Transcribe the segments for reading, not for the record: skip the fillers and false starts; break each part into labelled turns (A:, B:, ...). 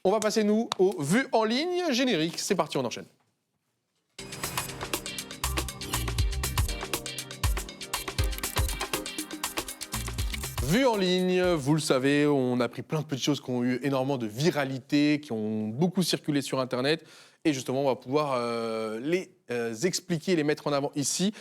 A: On va passer, nous, aux vues en ligne génériques. C'est parti, on enchaîne. Vues en ligne, vous le savez, on a pris plein de petites choses qui ont eu énormément de viralité, qui ont beaucoup circulé sur Internet. Et justement, on va pouvoir les expliquer, les mettre en avant ici.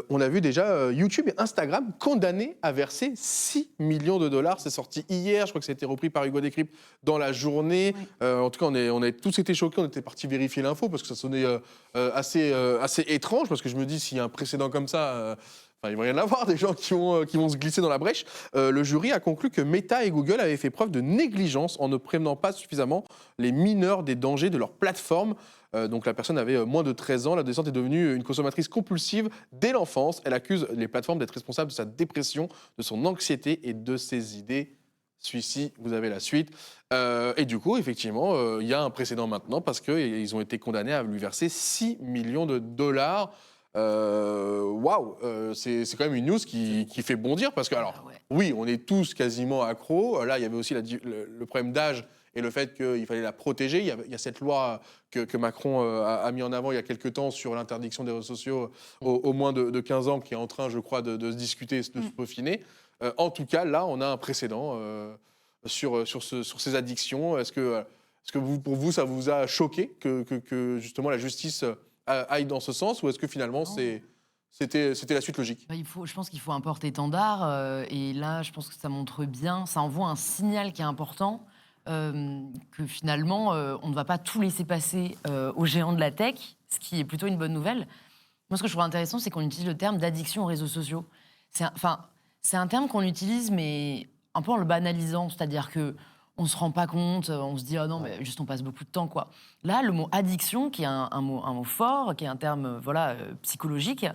A: On a vu déjà YouTube et Instagram condamnés à verser 6 millions de dollars. C'est sorti hier, je crois que ça a été repris par Hugo Décrypte dans la journée. Oui. En tout cas, on a tous été choqués, on était partis vérifier l'info parce que ça sonnait assez étrange, parce que je me dis, s'il y a un précédent comme ça... il va y en avoir des gens qui vont se glisser dans la brèche. Le jury a conclu que Meta et Google avaient fait preuve de négligence en ne prévenant pas suffisamment les mineurs des dangers de leur plateforme. Donc la personne avait moins de 13 ans. L'adolescente est devenue une consommatrice compulsive dès l'enfance. Elle accuse les plateformes d'être responsables de sa dépression, de son anxiété et de ses idées suicides. Vous avez la suite. Et du coup, effectivement, il y a un précédent maintenant parce qu'ils ont été condamnés à lui verser 6 millions de dollars. Waouh, c'est quand même une news qui fait bondir parce que, alors, oui, on est tous quasiment accros. Là, il y avait aussi le problème d'âge et le fait qu'il fallait la protéger. Il y a cette loi que Macron a mis en avant il y a quelques temps sur l'interdiction des réseaux sociaux aux moins de 15 ans qui est en train, je crois, de se discuter, de se peaufiner. En tout cas, là, on a un précédent sur ces addictions. Est-ce que pour vous, ça vous a choqué que justement la justice aille dans ce sens, ou est-ce que finalement c'était la suite logique?
B: Je pense qu'il faut un porte-étendard, et là, je pense que ça montre bien, ça envoie un signal qui est important, que finalement, on ne va pas tout laisser passer aux géants de la tech, ce qui est plutôt une bonne nouvelle. Moi, ce que je trouve intéressant, c'est qu'on utilise le terme d'addiction aux réseaux sociaux. C'est un terme qu'on utilise, mais un peu en le banalisant, c'est-à-dire que on se rend pas compte, on se dit ah non mais juste on passe beaucoup de temps quoi. Là le mot addiction qui est un mot fort, qui est un terme psychologique,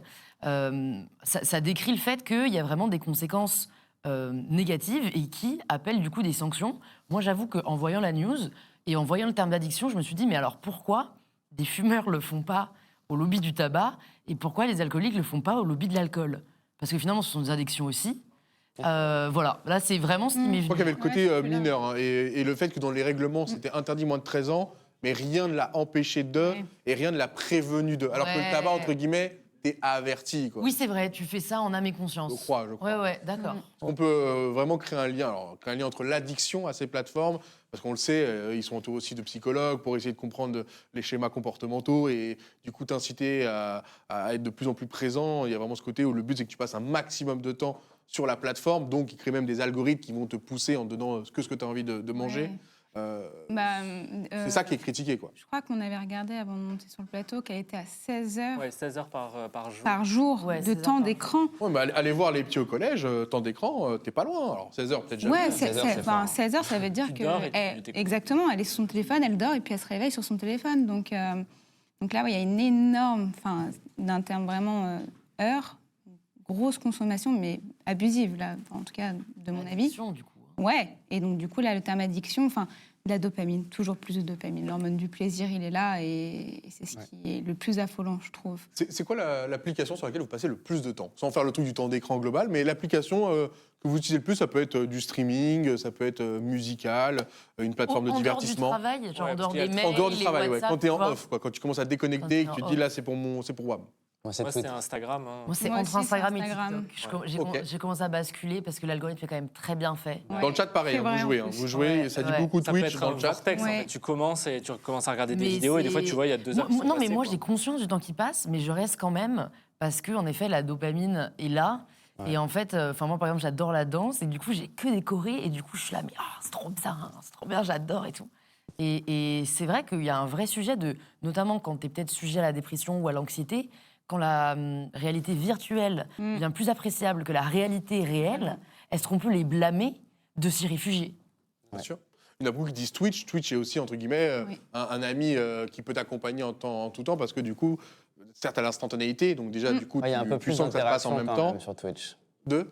B: ça décrit le fait qu'il y a vraiment des conséquences négatives et qui appellent du coup des sanctions. Moi j'avoue qu'en voyant la news et en voyant le terme d'addiction, je me suis dit mais alors pourquoi des fumeurs le font pas au lobby du tabac et pourquoi les alcooliques le font pas au lobby de l'alcool? Parce que finalement ce sont des addictions aussi. Voilà, là c'est vraiment ce qui m'est venu.
A: Je crois qu'il y avait le côté mineur, hein, et le fait que dans les règlements c'était interdit moins de 13 ans, mais rien ne l'a empêché de, et rien ne l'a prévenu de. Alors que le tabac, entre guillemets, t'es averti, quoi.
B: Oui, c'est vrai, tu fais ça en âme et conscience.
A: Je crois.
B: Ouais, d'accord.
A: On peut vraiment créer un lien entre l'addiction à ces plateformes, parce qu'on le sait, ils sont entourés aussi de psychologues pour essayer de comprendre les schémas comportementaux et du coup t'inciter à être de plus en plus présent. Il y a vraiment ce côté où le but c'est que tu passes un maximum de temps sur la plateforme, donc ils créent même des algorithmes qui vont te pousser en te donnant ce que tu as envie de manger. C'est ça qui est critiqué, quoi.
C: Je crois qu'on avait regardé avant de monter sur le plateau qu'elle était à 16 heures.
D: Ouais, 16 heures par jour.
C: Par jour de temps d'écran.
A: Ouais, mais allez voir les petits au collège, temps d'écran, t'es pas loin. Alors 16 heures, peut-être jamais.
C: Ouais, 16 heures, ça veut dire que. Exactement, elle est sur son téléphone, elle dort et puis elle se réveille sur son téléphone. Donc là, il y a une énorme, d'un terme vraiment heure, grosse consommation, mais abusive, là, en tout cas, de mon avis.
B: Du coup.
C: Ouais, et donc du coup, là, le terme addiction, de la dopamine, toujours plus de dopamine. L'hormone du plaisir, il est là, et c'est ce qui est le plus affolant, je trouve.
A: C'est quoi l'application sur laquelle vous passez le plus de temps? Sans faire le truc du temps d'écran global, mais l'application que vous utilisez le plus, ça peut être du streaming, ça peut être musical, une plateforme de divertissement.
B: En dehors du travail, genre en dehors des mails,
A: en dehors du travail,
B: WhatsApp,
A: quand t'es en off, quoi, quand tu commences à déconnecter, que tu te dis là, c'est pour WAM.
D: Moi, c'est Instagram. Hein.
B: Moi, c'est entre Instagram et TikTok. J'ai commencé à basculer parce que l'algorithme est quand même très bien fait.
A: Ouais. Dans le chat, pareil, vous jouez. Vous jouez, ça dit beaucoup Twitch dans le chat.
D: Vortex, en fait. Tu commences à regarder des vidéos et des fois, tu vois, il y a 2 heures.
B: Non, mais moi, j'ai conscience du temps qui passe, mais je reste quand même parce que, en effet, la dopamine est là. Ouais. Et en fait, moi, par exemple, j'adore la danse et du coup, j'ai que des chorés et du coup, je suis là, mais c'est trop bien, j'adore et tout. Et c'est vrai qu'il y a un vrai sujet notamment quand tu es peut-être sujet à la dépression ou à l'anxiété. Quand la réalité virtuelle devient plus appréciable que la réalité réelle, est-ce qu'on peut les blâmer de s'y réfugier?
A: Bien sûr. Il y en a beaucoup qui disent Twitch. Twitch est aussi, entre guillemets, un ami qui peut t'accompagner en tout temps, parce que du coup, certes, à l'instantanéité, donc déjà, du coup,
E: il y a un peu
A: tu
E: plus
A: sens que ça se passe en même temps.
E: Sur Twitch.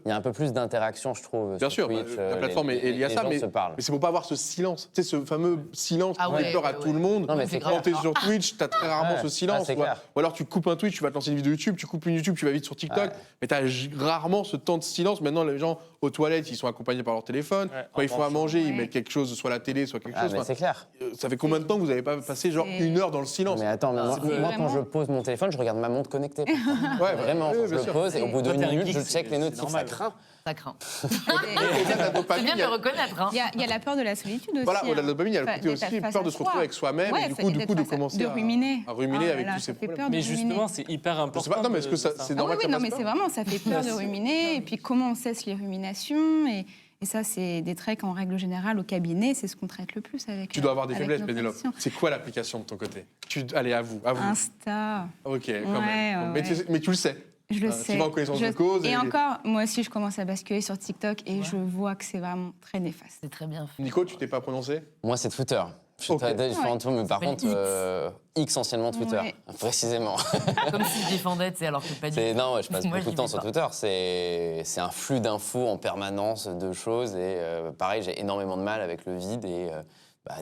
A: Il
E: y a un peu plus d'interaction, je trouve.
A: Bien sûr,
E: Twitch,
A: la plateforme, il y a ça, mais c'est pour pas avoir ce silence. Tu sais, ce fameux silence qui fait peur à tout le monde.
E: Non, mais c'est
A: quand t'es sur Twitch, t'as très rarement ce silence. Ou alors tu coupes un Twitch, tu vas te lancer une vidéo YouTube, tu coupes une YouTube, tu vas vite sur TikTok, mais t'as rarement ce temps de silence. Maintenant, les gens aux toilettes, ils sont accompagnés par leur téléphone. Quand ils font à manger, ils mettent quelque chose, soit la télé, soit quelque chose.
E: Mais c'est clair.
A: Ça fait combien de temps que vous n'avez pas passé genre 1 heure dans le silence?
E: Mais attends, moi quand je pose mon téléphone, je regarde ma montre connectée. Vraiment, je le pose et au bout de 1 minute, je check les notifs. Ça craint.
B: Ça craint.
A: C'est
B: C'est bien de le reconnaître. Hein.
C: Il y a la peur de la solitude aussi.
A: Voilà, au-delà de la dopamine, il y a le côté aussi peur de se retrouver avec soi-même et du coup de commencer à ruminer avec tous ces problèmes.
D: Mais justement, c'est hyper important.
A: Non, mais est-ce que c'est normal?
C: Oui, non, mais c'est vraiment, ça fait peur de ruminer et puis comment on cesse les ruminations et ça, c'est des traits qu'en règle générale, au cabinet, c'est ce qu'on traite le plus avec.
A: Tu dois avoir des faiblesses, Pénélope. C'est quoi l'application de ton côté? Allez, à vous.
C: Insta.
A: Ok, quand même. Mais tu le sais.
C: Je le sais.
A: Tu vas en connaissance de cause.
C: Et encore, moi aussi, je commence à basculer sur TikTok et je vois que c'est vraiment très néfaste.
B: C'est très bien fait.
A: Nico, tu t'es pas prononcé?
E: Moi, c'est Twitter. Je suis très différent de tout, mais par contre, X anciennement Twitter, précisément.
B: Comme si je défendais, tu sais, alors que pas du tout.
E: Non, je passe beaucoup de temps sur Twitter. C'est un flux d'infos en permanence de choses et pareil, j'ai énormément de mal avec le vide et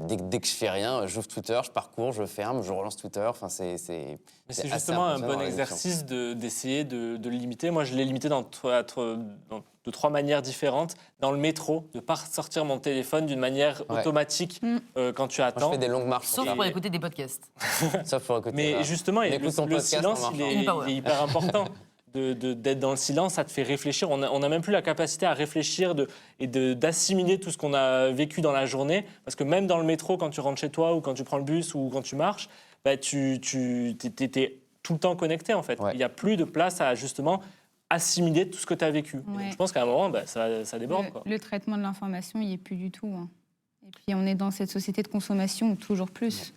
E: dès que je fais rien, j'ouvre Twitter, je parcours, je ferme, je relance Twitter. Enfin, c'est
D: justement un bon exercice d'essayer de le limiter. Moi, je l'ai limité de 3 manières différentes. Dans le métro, de ne pas sortir mon téléphone d'une manière automatique quand tu attends.
E: Moi, je fais des longues marches.
B: Sauf pour écouter des podcasts.
E: Sauf pour écouter.
D: Mais justement, le silence, il est hyper important. D'être dans le silence, ça te fait réfléchir. On n'a même plus la capacité à réfléchir et d'assimiler tout ce qu'on a vécu dans la journée. Parce que même dans le métro, quand tu rentres chez toi ou quand tu prends le bus ou quand tu marches, tu t'es tout le temps connecté, en fait. Il n'y a plus de place à, justement, assimiler tout ce que tu as vécu. Donc, je pense qu'à un moment, ça déborde.
C: Le traitement de l'information, il n'y est plus du tout. Hein. Et puis, on est dans cette société de consommation où toujours plus.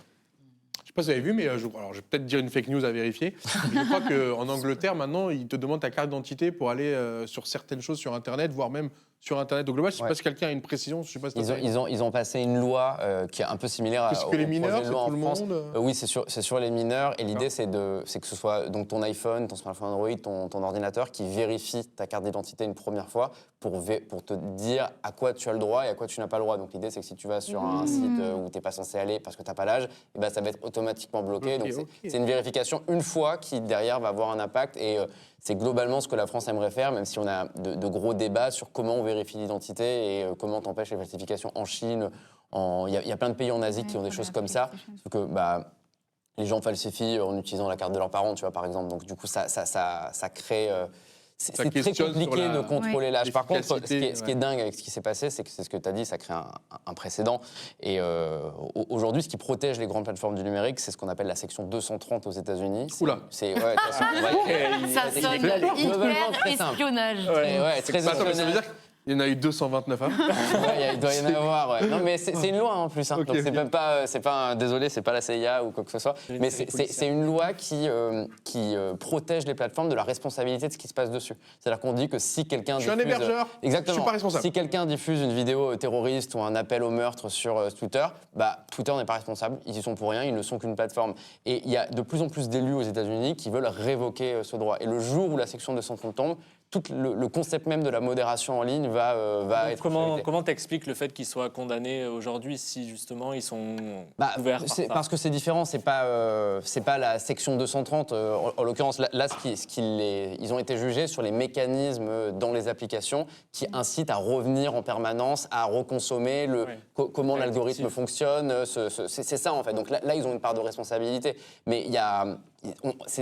A: Je ne sais pas si vous avez vu, mais alors, je vais peut-être dire une fake news à vérifier. Je crois qu'en Angleterre, maintenant, ils te demandent ta carte d'identité pour aller sur certaines choses sur Internet, voire même sur Internet au global. Je ne sais pas si quelqu'un a une précision. Je sais pas si
E: ils ont passé une loi qui est un peu similaire à
A: que les mineurs, c'est tout le monde.
E: Oui, c'est sur les mineurs. Et l'idée, c'est que ce soit donc, ton iPhone, ton smartphone Android, ton ordinateur qui vérifie ta carte d'identité une première fois pour te dire à quoi tu as le droit et à quoi tu n'as pas le droit. Donc l'idée, c'est que si tu vas sur un site où tu n'es pas censé aller parce que tu n'as pas l'âge, ça va être automatiquement bloqué. Donc c'est une vérification une fois qui, derrière, va avoir un impact. Et c'est globalement ce que la France aimerait faire, même si on a de gros débats sur comment on vérifie l'identité et comment t'empêches les falsifications en Chine. Il y a plein de pays en Asie qui ont des choses comme ça. Sauf que les gens falsifient en utilisant la carte de leurs parents, tu vois, par exemple. Donc du coup, ça crée... C'est très compliqué de contrôler l'âge. Par contre, ce qui est dingue avec ce qui s'est passé, c'est que c'est ce que tu as dit, ça crée un précédent. Et aujourd'hui, ce qui protège les grandes plateformes du numérique, c'est ce qu'on appelle la section 230 aux États-Unis.
A: Oula.
B: Ça sonne hyper espionnage.
E: Très espionnage.
A: Ça veut dire qu'il y en a eu 229 avant.
E: Il doit y en avoir. Non, mais c'est une loi en plus. Donc c'est même pas, désolé, c'est pas la CIA ou quoi que ce soit. Mais c'est une loi qui protège les plateformes de la responsabilité de ce qui se passe dessus. C'est-à-dire qu'on dit que si quelqu'un diffuse...
A: Je suis un hébergeur.
E: Exactement.
A: Je suis pas responsable.
E: Si quelqu'un diffuse une vidéo terroriste ou un appel au meurtre sur Twitter, Twitter n'est pas responsable. Ils y sont pour rien. Ils ne sont qu'une plateforme. Et il y a de plus en plus d'élus aux États-Unis qui veulent révoquer ce droit. Et le jour où la section 230 tombe, tout le concept même de la modération en ligne va être...
D: Comment t'expliques le fait qu'ils soient condamnés aujourd'hui si justement ils sont couverts par ça?
E: Parce que c'est différent, c'est pas la section 230. En l'occurrence, là, ils ont été jugés sur les mécanismes dans les applications qui incitent à revenir en permanence, à reconsommer, comment l'algorithme fonctionne. C'est ça en fait. Donc là, ils ont une part de responsabilité. Mais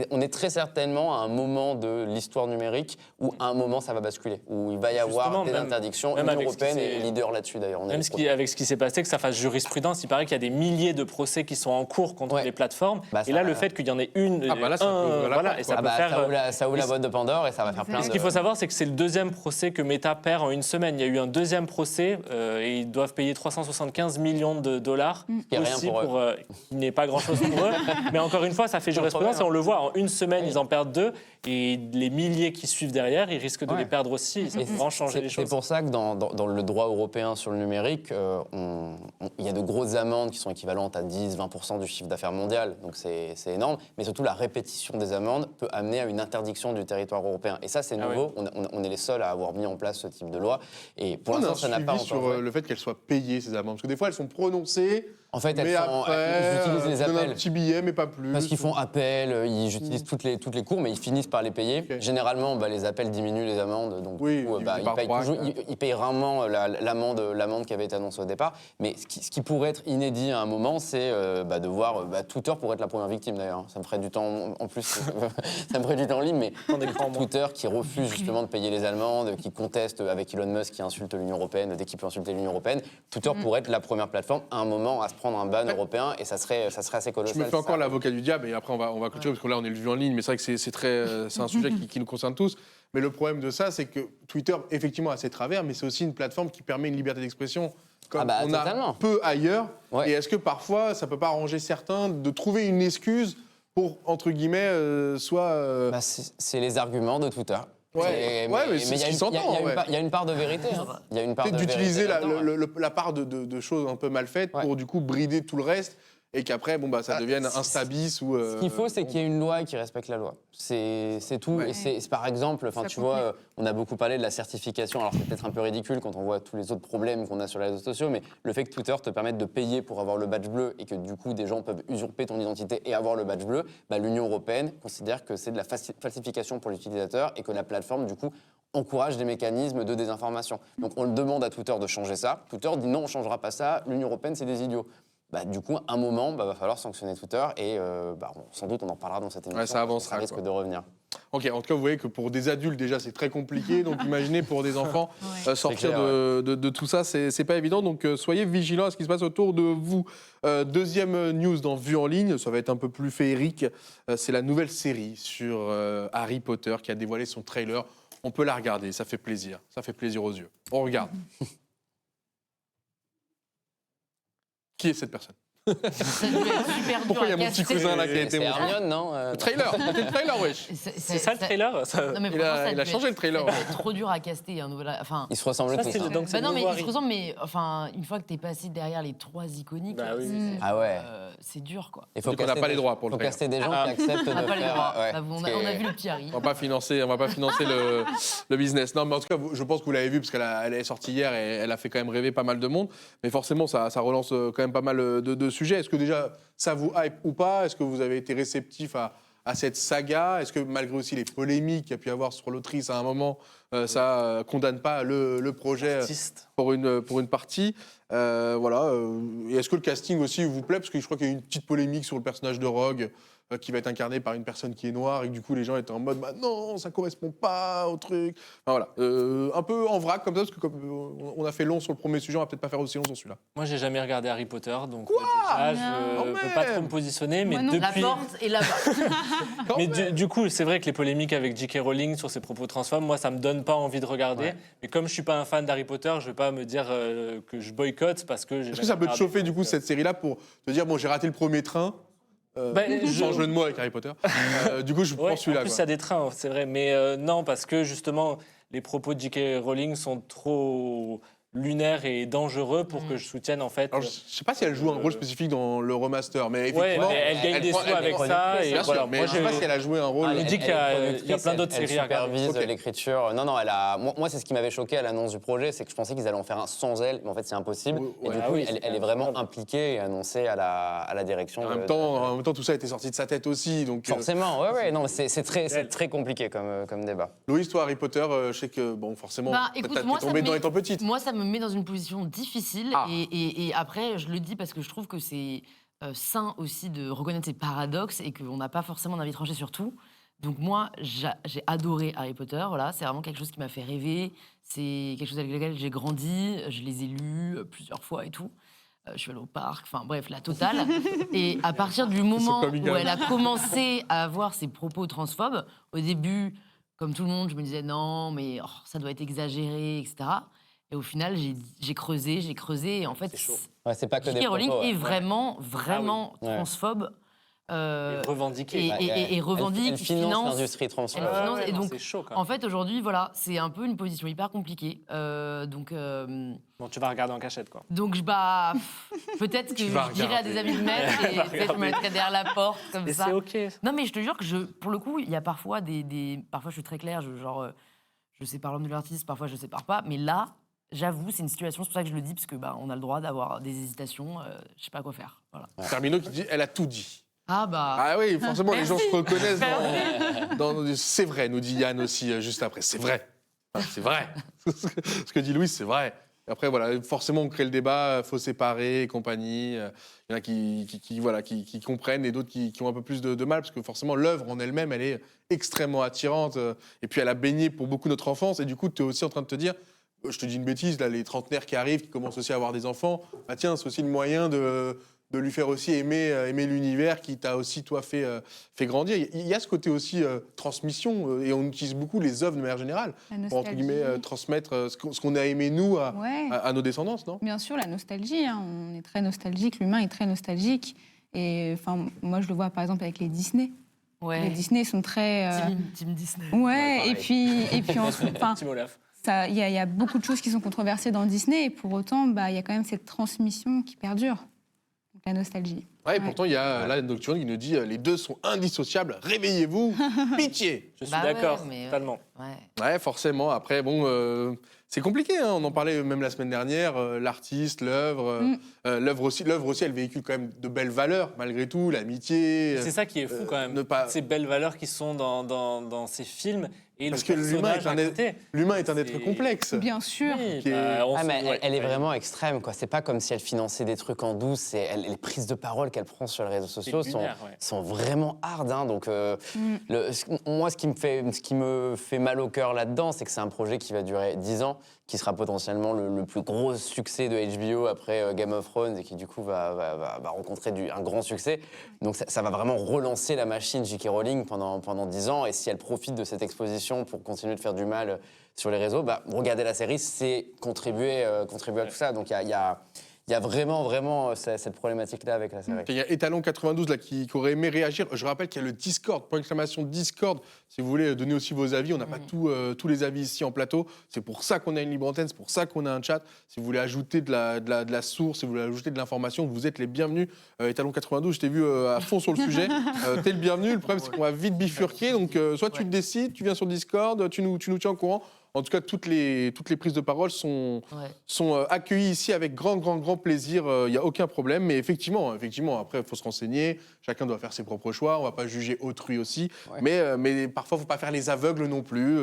E: on est très certainement à un moment de l'histoire numérique où à un moment ça va basculer, où il va y avoir des interdictions. L'Union européenne est leader là-dessus d'ailleurs.
D: Même avec ce qui s'est passé, que ça fasse jurisprudence, il paraît qu'il y a des milliers de procès qui sont en cours contre les plateformes. Et là, le fait qu'il y en ait une,
E: ça ouvre la boîte de Pandore et ça va faire plein de...
D: Ce qu'il faut savoir, c'est que c'est le deuxième procès que Meta perd en une semaine. Il y a eu un deuxième procès et ils doivent payer 375 millions de dollars.
E: Qui n'est rien pour eux.
D: Qui n'est pas grand-chose pour eux. Mais encore une fois, ça fait jurisprudence. commence et on le voit. En une semaine, ils en perdent 2. Et les milliers qui suivent derrière, ils risquent de les perdre aussi. Ça peut vraiment changer les choses.
E: C'est pour ça que dans le droit européen sur le numérique, il y a de grosses amendes qui sont équivalentes à 10-20% du chiffre d'affaires mondial. Donc c'est énorme. Mais surtout, la répétition des amendes peut amener à une interdiction du territoire européen. Et ça, c'est nouveau. On est les seuls à avoir mis en place ce type de loi. Et pour l'instant, ça n'a pas encore
A: sur le fait qu'elles soient payées, ces amendes. Parce que des fois, elles sont prononcées.
E: En fait,
A: ils
E: utilisent les appels.
A: Un petit billet, mais pas plus.
E: Parce qu'ils font appel, ils utilisent toutes les cours, mais ils finissent par les payer. Okay. Généralement, les appels diminuent les amendes, donc ils payent rarement l'amende qui avait été annoncée au départ. Mais ce qui pourrait être inédit à un moment, c'est de voir Twitter pourrait être la première victime d'ailleurs. Ça me ferait du temps en plus, ça me ferait du temps libre, mais Twitter qui refuse justement de payer les amendes, qui conteste avec Elon Musk qui insulte l'Union européenne, dès qu'il peut insulter l'Union européenne, Twitter pourrait être la première plateforme à un moment à se prendre un ban européen et ça serait assez colossal.
A: Je me fais encore l'avocat du diable et après on va continuer parce que là on est le vu en ligne, mais c'est vrai que c'est un sujet qui nous concerne tous. Mais le problème de ça, c'est que Twitter effectivement a ses travers, mais c'est aussi une plateforme qui permet une liberté d'expression comme on
E: totalement.
A: A peu ailleurs. Ouais. Et est-ce que parfois ça peut pas arranger certains de trouver une excuse pour entre guillemets
E: c'est les arguments de Twitter.
A: Mais
E: il y a une part de vérité. Il y a une part
A: d'utiliser la part de choses un peu mal faites pour du coup brider tout le reste et qu'après ça devienne un stabis ou.
E: Ce qu'il faut, c'est qu'il y ait une loi qui respecte la loi. C'est tout. Ouais. Et c'est par exemple, tu vois, on a beaucoup parlé de la certification. Alors c'est peut-être un peu ridicule quand on voit tous les autres problèmes qu'on a sur les réseaux sociaux, mais le fait que Twitter te permette de payer pour avoir le badge bleu et que du coup des gens peuvent usurper ton identité et avoir le badge bleu, l'Union européenne considère que c'est de la falsification pour l'utilisateur et que la plateforme du coup encourage des mécanismes de désinformation. Donc on demande à Twitter de changer ça. Twitter dit non, on ne changera pas ça. L'Union européenne, c'est des idiots. Du coup, à un moment, va falloir sanctionner Twitter et sans doute on en parlera dans cette émission.
A: Ça avancera.
E: Ça risque de revenir.
A: Ok, en tout cas, vous voyez que pour des adultes, déjà, c'est très compliqué. Donc, imaginez pour des enfants, sortir de tout ça, c'est pas évident. Donc, soyez vigilants à ce qui se passe autour de vous. Deuxième news dans Vue en ligne, ça va être un peu plus féerique. C'est la nouvelle série sur Harry Potter qui a dévoilé son trailer. On peut la regarder, ça fait plaisir. Ça fait plaisir aux yeux. On regarde. Qui est cette personne?
B: Pourquoi
A: il y a mon petit cousin là qui a été
E: C'est Hermione, non
A: Le trailer, c'était le trailer, wesh.
D: C'est ça le trailer
B: non, mais
A: il a changé le trailer.
B: C'est trop dur à caster.
E: Ils se ressemblent tous.
B: Non, mais ils se ressemblent, mais une fois que t'es passé derrière les 3 iconiques, c'est dur, quoi.
E: Il faut
A: qu'on n'a pas les droits pour le trailer.
E: Il faut caster des gens qui acceptent de faire.
B: On a vu le petit Harry.
A: On va pas financer le business. Non, mais en tout cas, je pense que vous l'avez vu parce qu'elle est sortie hier et elle a fait quand même rêver pas mal de monde. Mais forcément, ça relance quand même pas mal de sujets. Est-ce que déjà ça vous hype ou pas? Est-ce que vous avez été réceptif à cette saga? Est-ce que malgré aussi les polémiques qu'il y a pu y avoir sur l'autrice à un moment, ça condamne pas le projet pour une partie? Et est-ce que le casting aussi vous plaît? Parce que je crois qu'il y a eu une petite polémique sur le personnage de Rogue qui va être incarné par une personne qui est noire et que du coup les gens étaient en mode non, ça correspond pas au truc. Un peu en vrac comme ça, parce que comme on a fait long sur le premier sujet, on va peut-être pas faire aussi long sur celui-là.
D: Moi j'ai jamais regardé Harry Potter, donc déjà je peux pas trop me positionner, mais depuis...
B: La porte est là-bas.
D: Mais du coup, c'est vrai que les polémiques avec J.K. Rowling sur ses propos transphobes, moi ça me donne pas envie de regarder. Mais comme je suis pas un fan d'Harry Potter, je vais pas me dire que je boycotte parce que...
A: Est-ce que ça peut te chauffer du coup cette série-là pour te dire j'ai raté le premier train? Sans jeu de mots avec Harry Potter. Du coup, je prends celui-là.
D: En plus, il y a des trains, c'est vrai. Mais non, parce que justement, les propos de J.K. Rowling sont trop lunaire et dangereux pour que je soutienne en fait.
A: Alors, je sais pas si elle joue un rôle spécifique dans le remaster, mais effectivement,
D: elle gagne des sous avec ça.
A: Et voilà. Mais je sais pas si elle a joué un rôle.
D: Elle dit qu'il y a plein d'autres séries à regarder.
E: Elle supervise l'écriture. Non, moi c'est ce qui m'avait choqué à l'annonce du projet, c'est que je pensais qu'ils allaient en faire un sans elle, mais en fait c'est impossible. Et du coup, elle est vraiment impliquée et annoncée à la direction.
A: En même temps, tout ça a été sorti de sa tête aussi, donc.
E: Forcément, non, c'est très compliqué comme débat.
A: Louise, toi, Harry Potter, je sais que forcément, t'es tombée dedans étant petite.
B: Moi, ça me met dans une position difficile et après je le dis parce que je trouve que c'est sain aussi de reconnaître ces paradoxes et qu'on n'a pas forcément d'avis tranché sur tout. Donc moi j'ai adoré Harry Potter, voilà, c'est vraiment quelque chose qui m'a fait rêver, c'est quelque chose avec lequel j'ai grandi, je les ai lus plusieurs fois et tout. Je suis allée au parc, enfin bref, la totale. Et à partir du moment où elle a commencé à avoir ses propos transphobes, au début, comme tout le monde, je me disais non mais ça doit être exagéré, etc. Et au final, j'ai creusé, et en fait,
E: c'est pas que des
B: J.K. Rowling
E: propos,
B: est vraiment transphobe.
D: revendiquer.
B: Et revendique,
E: elle finance l'industrie transfert.
B: Et donc,
D: c'est chaud,
B: en fait, aujourd'hui, voilà, c'est un peu une position hyper compliquée.
D: Bon, tu vas regarder en cachette, quoi.
B: Donc, peut-être que je dirais à des amis de mettre et peut-être je me mettrais derrière la porte, comme ça.
D: C'est OK.
B: Non, mais je te jure que, pour le coup, il y a parfois parfois, je suis très claire, je sépare l'homme de l'artiste, parfois, je sépare pas. Mais là, j'avoue, c'est une situation, c'est pour ça que je le dis, parce que on a le droit d'avoir des hésitations, je sais pas quoi faire. Voilà.
A: Termino qui dit « elle a tout dit ».
B: Ah
A: oui, forcément, les gens se reconnaissent dans c'est vrai, nous dit Yann aussi juste après. C'est vrai. Enfin, c'est vrai. Ce que dit Louis, c'est vrai. Et après, voilà, forcément, on crée le débat, il faut séparer et compagnie. Il y en a qui comprennent et d'autres qui ont un peu plus de mal, parce que forcément, l'œuvre en elle-même, elle est extrêmement attirante. Et puis, elle a baigné pour beaucoup notre enfance. Et du coup, tu es aussi en train de te dire, je te dis une bêtise, là, les trentenaires qui arrivent, qui commencent aussi à avoir des enfants, tiens, c'est aussi le moyen de lui faire aussi aimer l'univers qui t'a aussi, toi, fait grandir. Il y a ce côté aussi transmission, et on utilise beaucoup les œuvres de manière générale pour, entre guillemets, transmettre ce qu'on a aimé, nous, à nos descendants, non ?
C: Bien sûr, la nostalgie. On est très nostalgique, l'humain est très nostalgique. Et moi, je le vois, par exemple, avec les Disney.
B: Ouais.
C: Les Disney sont très...
B: Team Disney.
C: Ouais, et puis
D: Team Olaf.
C: Il y a beaucoup de choses qui sont controversées dans Disney, et pour autant, il y a quand même cette transmission qui perdure. Donc, la nostalgie.
A: Ouais, pourtant, il y a là Nocturne qui nous dit les deux sont indissociables, réveillez-vous, pitié.
D: Je suis d'accord,
B: mais,
D: totalement.
A: Ouais, forcément. Après, bon, c'est compliqué. Hein. On en parlait même la semaine dernière. L'artiste, l'œuvre, l'œuvre aussi, elle véhicule quand même de belles valeurs, malgré tout, l'amitié.
D: C'est ça qui est fou quand même. Ces belles valeurs qui sont dans ces films. Et
A: parce que l'humain est un être complexe.
C: Bien sûr.
D: Oui,
E: mais elle est vraiment extrême, quoi. C'est pas comme si elle finançait des trucs en douce. Les prises de parole qu'elle prend sur les réseaux sociaux sont vraiment hard. Hein. Donc, moi, ce qui me fait mal au cœur là-dedans, c'est que c'est un projet qui va durer 10 ans, qui sera potentiellement le plus gros succès de HBO après Game of Thrones, et qui du coup va rencontrer un grand succès. Donc ça va vraiment relancer la machine J.K. Rowling pendant 10 ans. Et si elle profite de cette exposition pour continuer de faire du mal sur les réseaux, regarder la série, c'est contribuer à tout ça. Donc il y a vraiment cette problématique-là avec la série.
A: Il y a Étalon 92 là, qui aurait aimé réagir. Je rappelle qu'il y a le Discord, point d'exclamation Discord, si vous voulez donner aussi vos avis. On n'a pas tous les avis ici en plateau. C'est pour ça qu'on a une libre antenne, c'est pour ça qu'on a un chat. Si vous voulez ajouter de la source, si vous voulez ajouter de l'information, vous êtes les bienvenus. Étalon 92, je t'ai vu à fond sur le sujet. T'es le bienvenu. Le problème, c'est qu'on va vite bifurquer. Donc, soit tu te décides, tu viens sur Discord, tu nous tiens au courant. En tout cas, toutes les prises de parole sont accueillies ici avec grand plaisir. Il n'y a aucun problème. Mais effectivement, après, il faut se renseigner. Chacun doit faire ses propres choix. On ne va pas juger autrui aussi. Ouais. Mais parfois, il ne faut pas faire les aveugles non plus.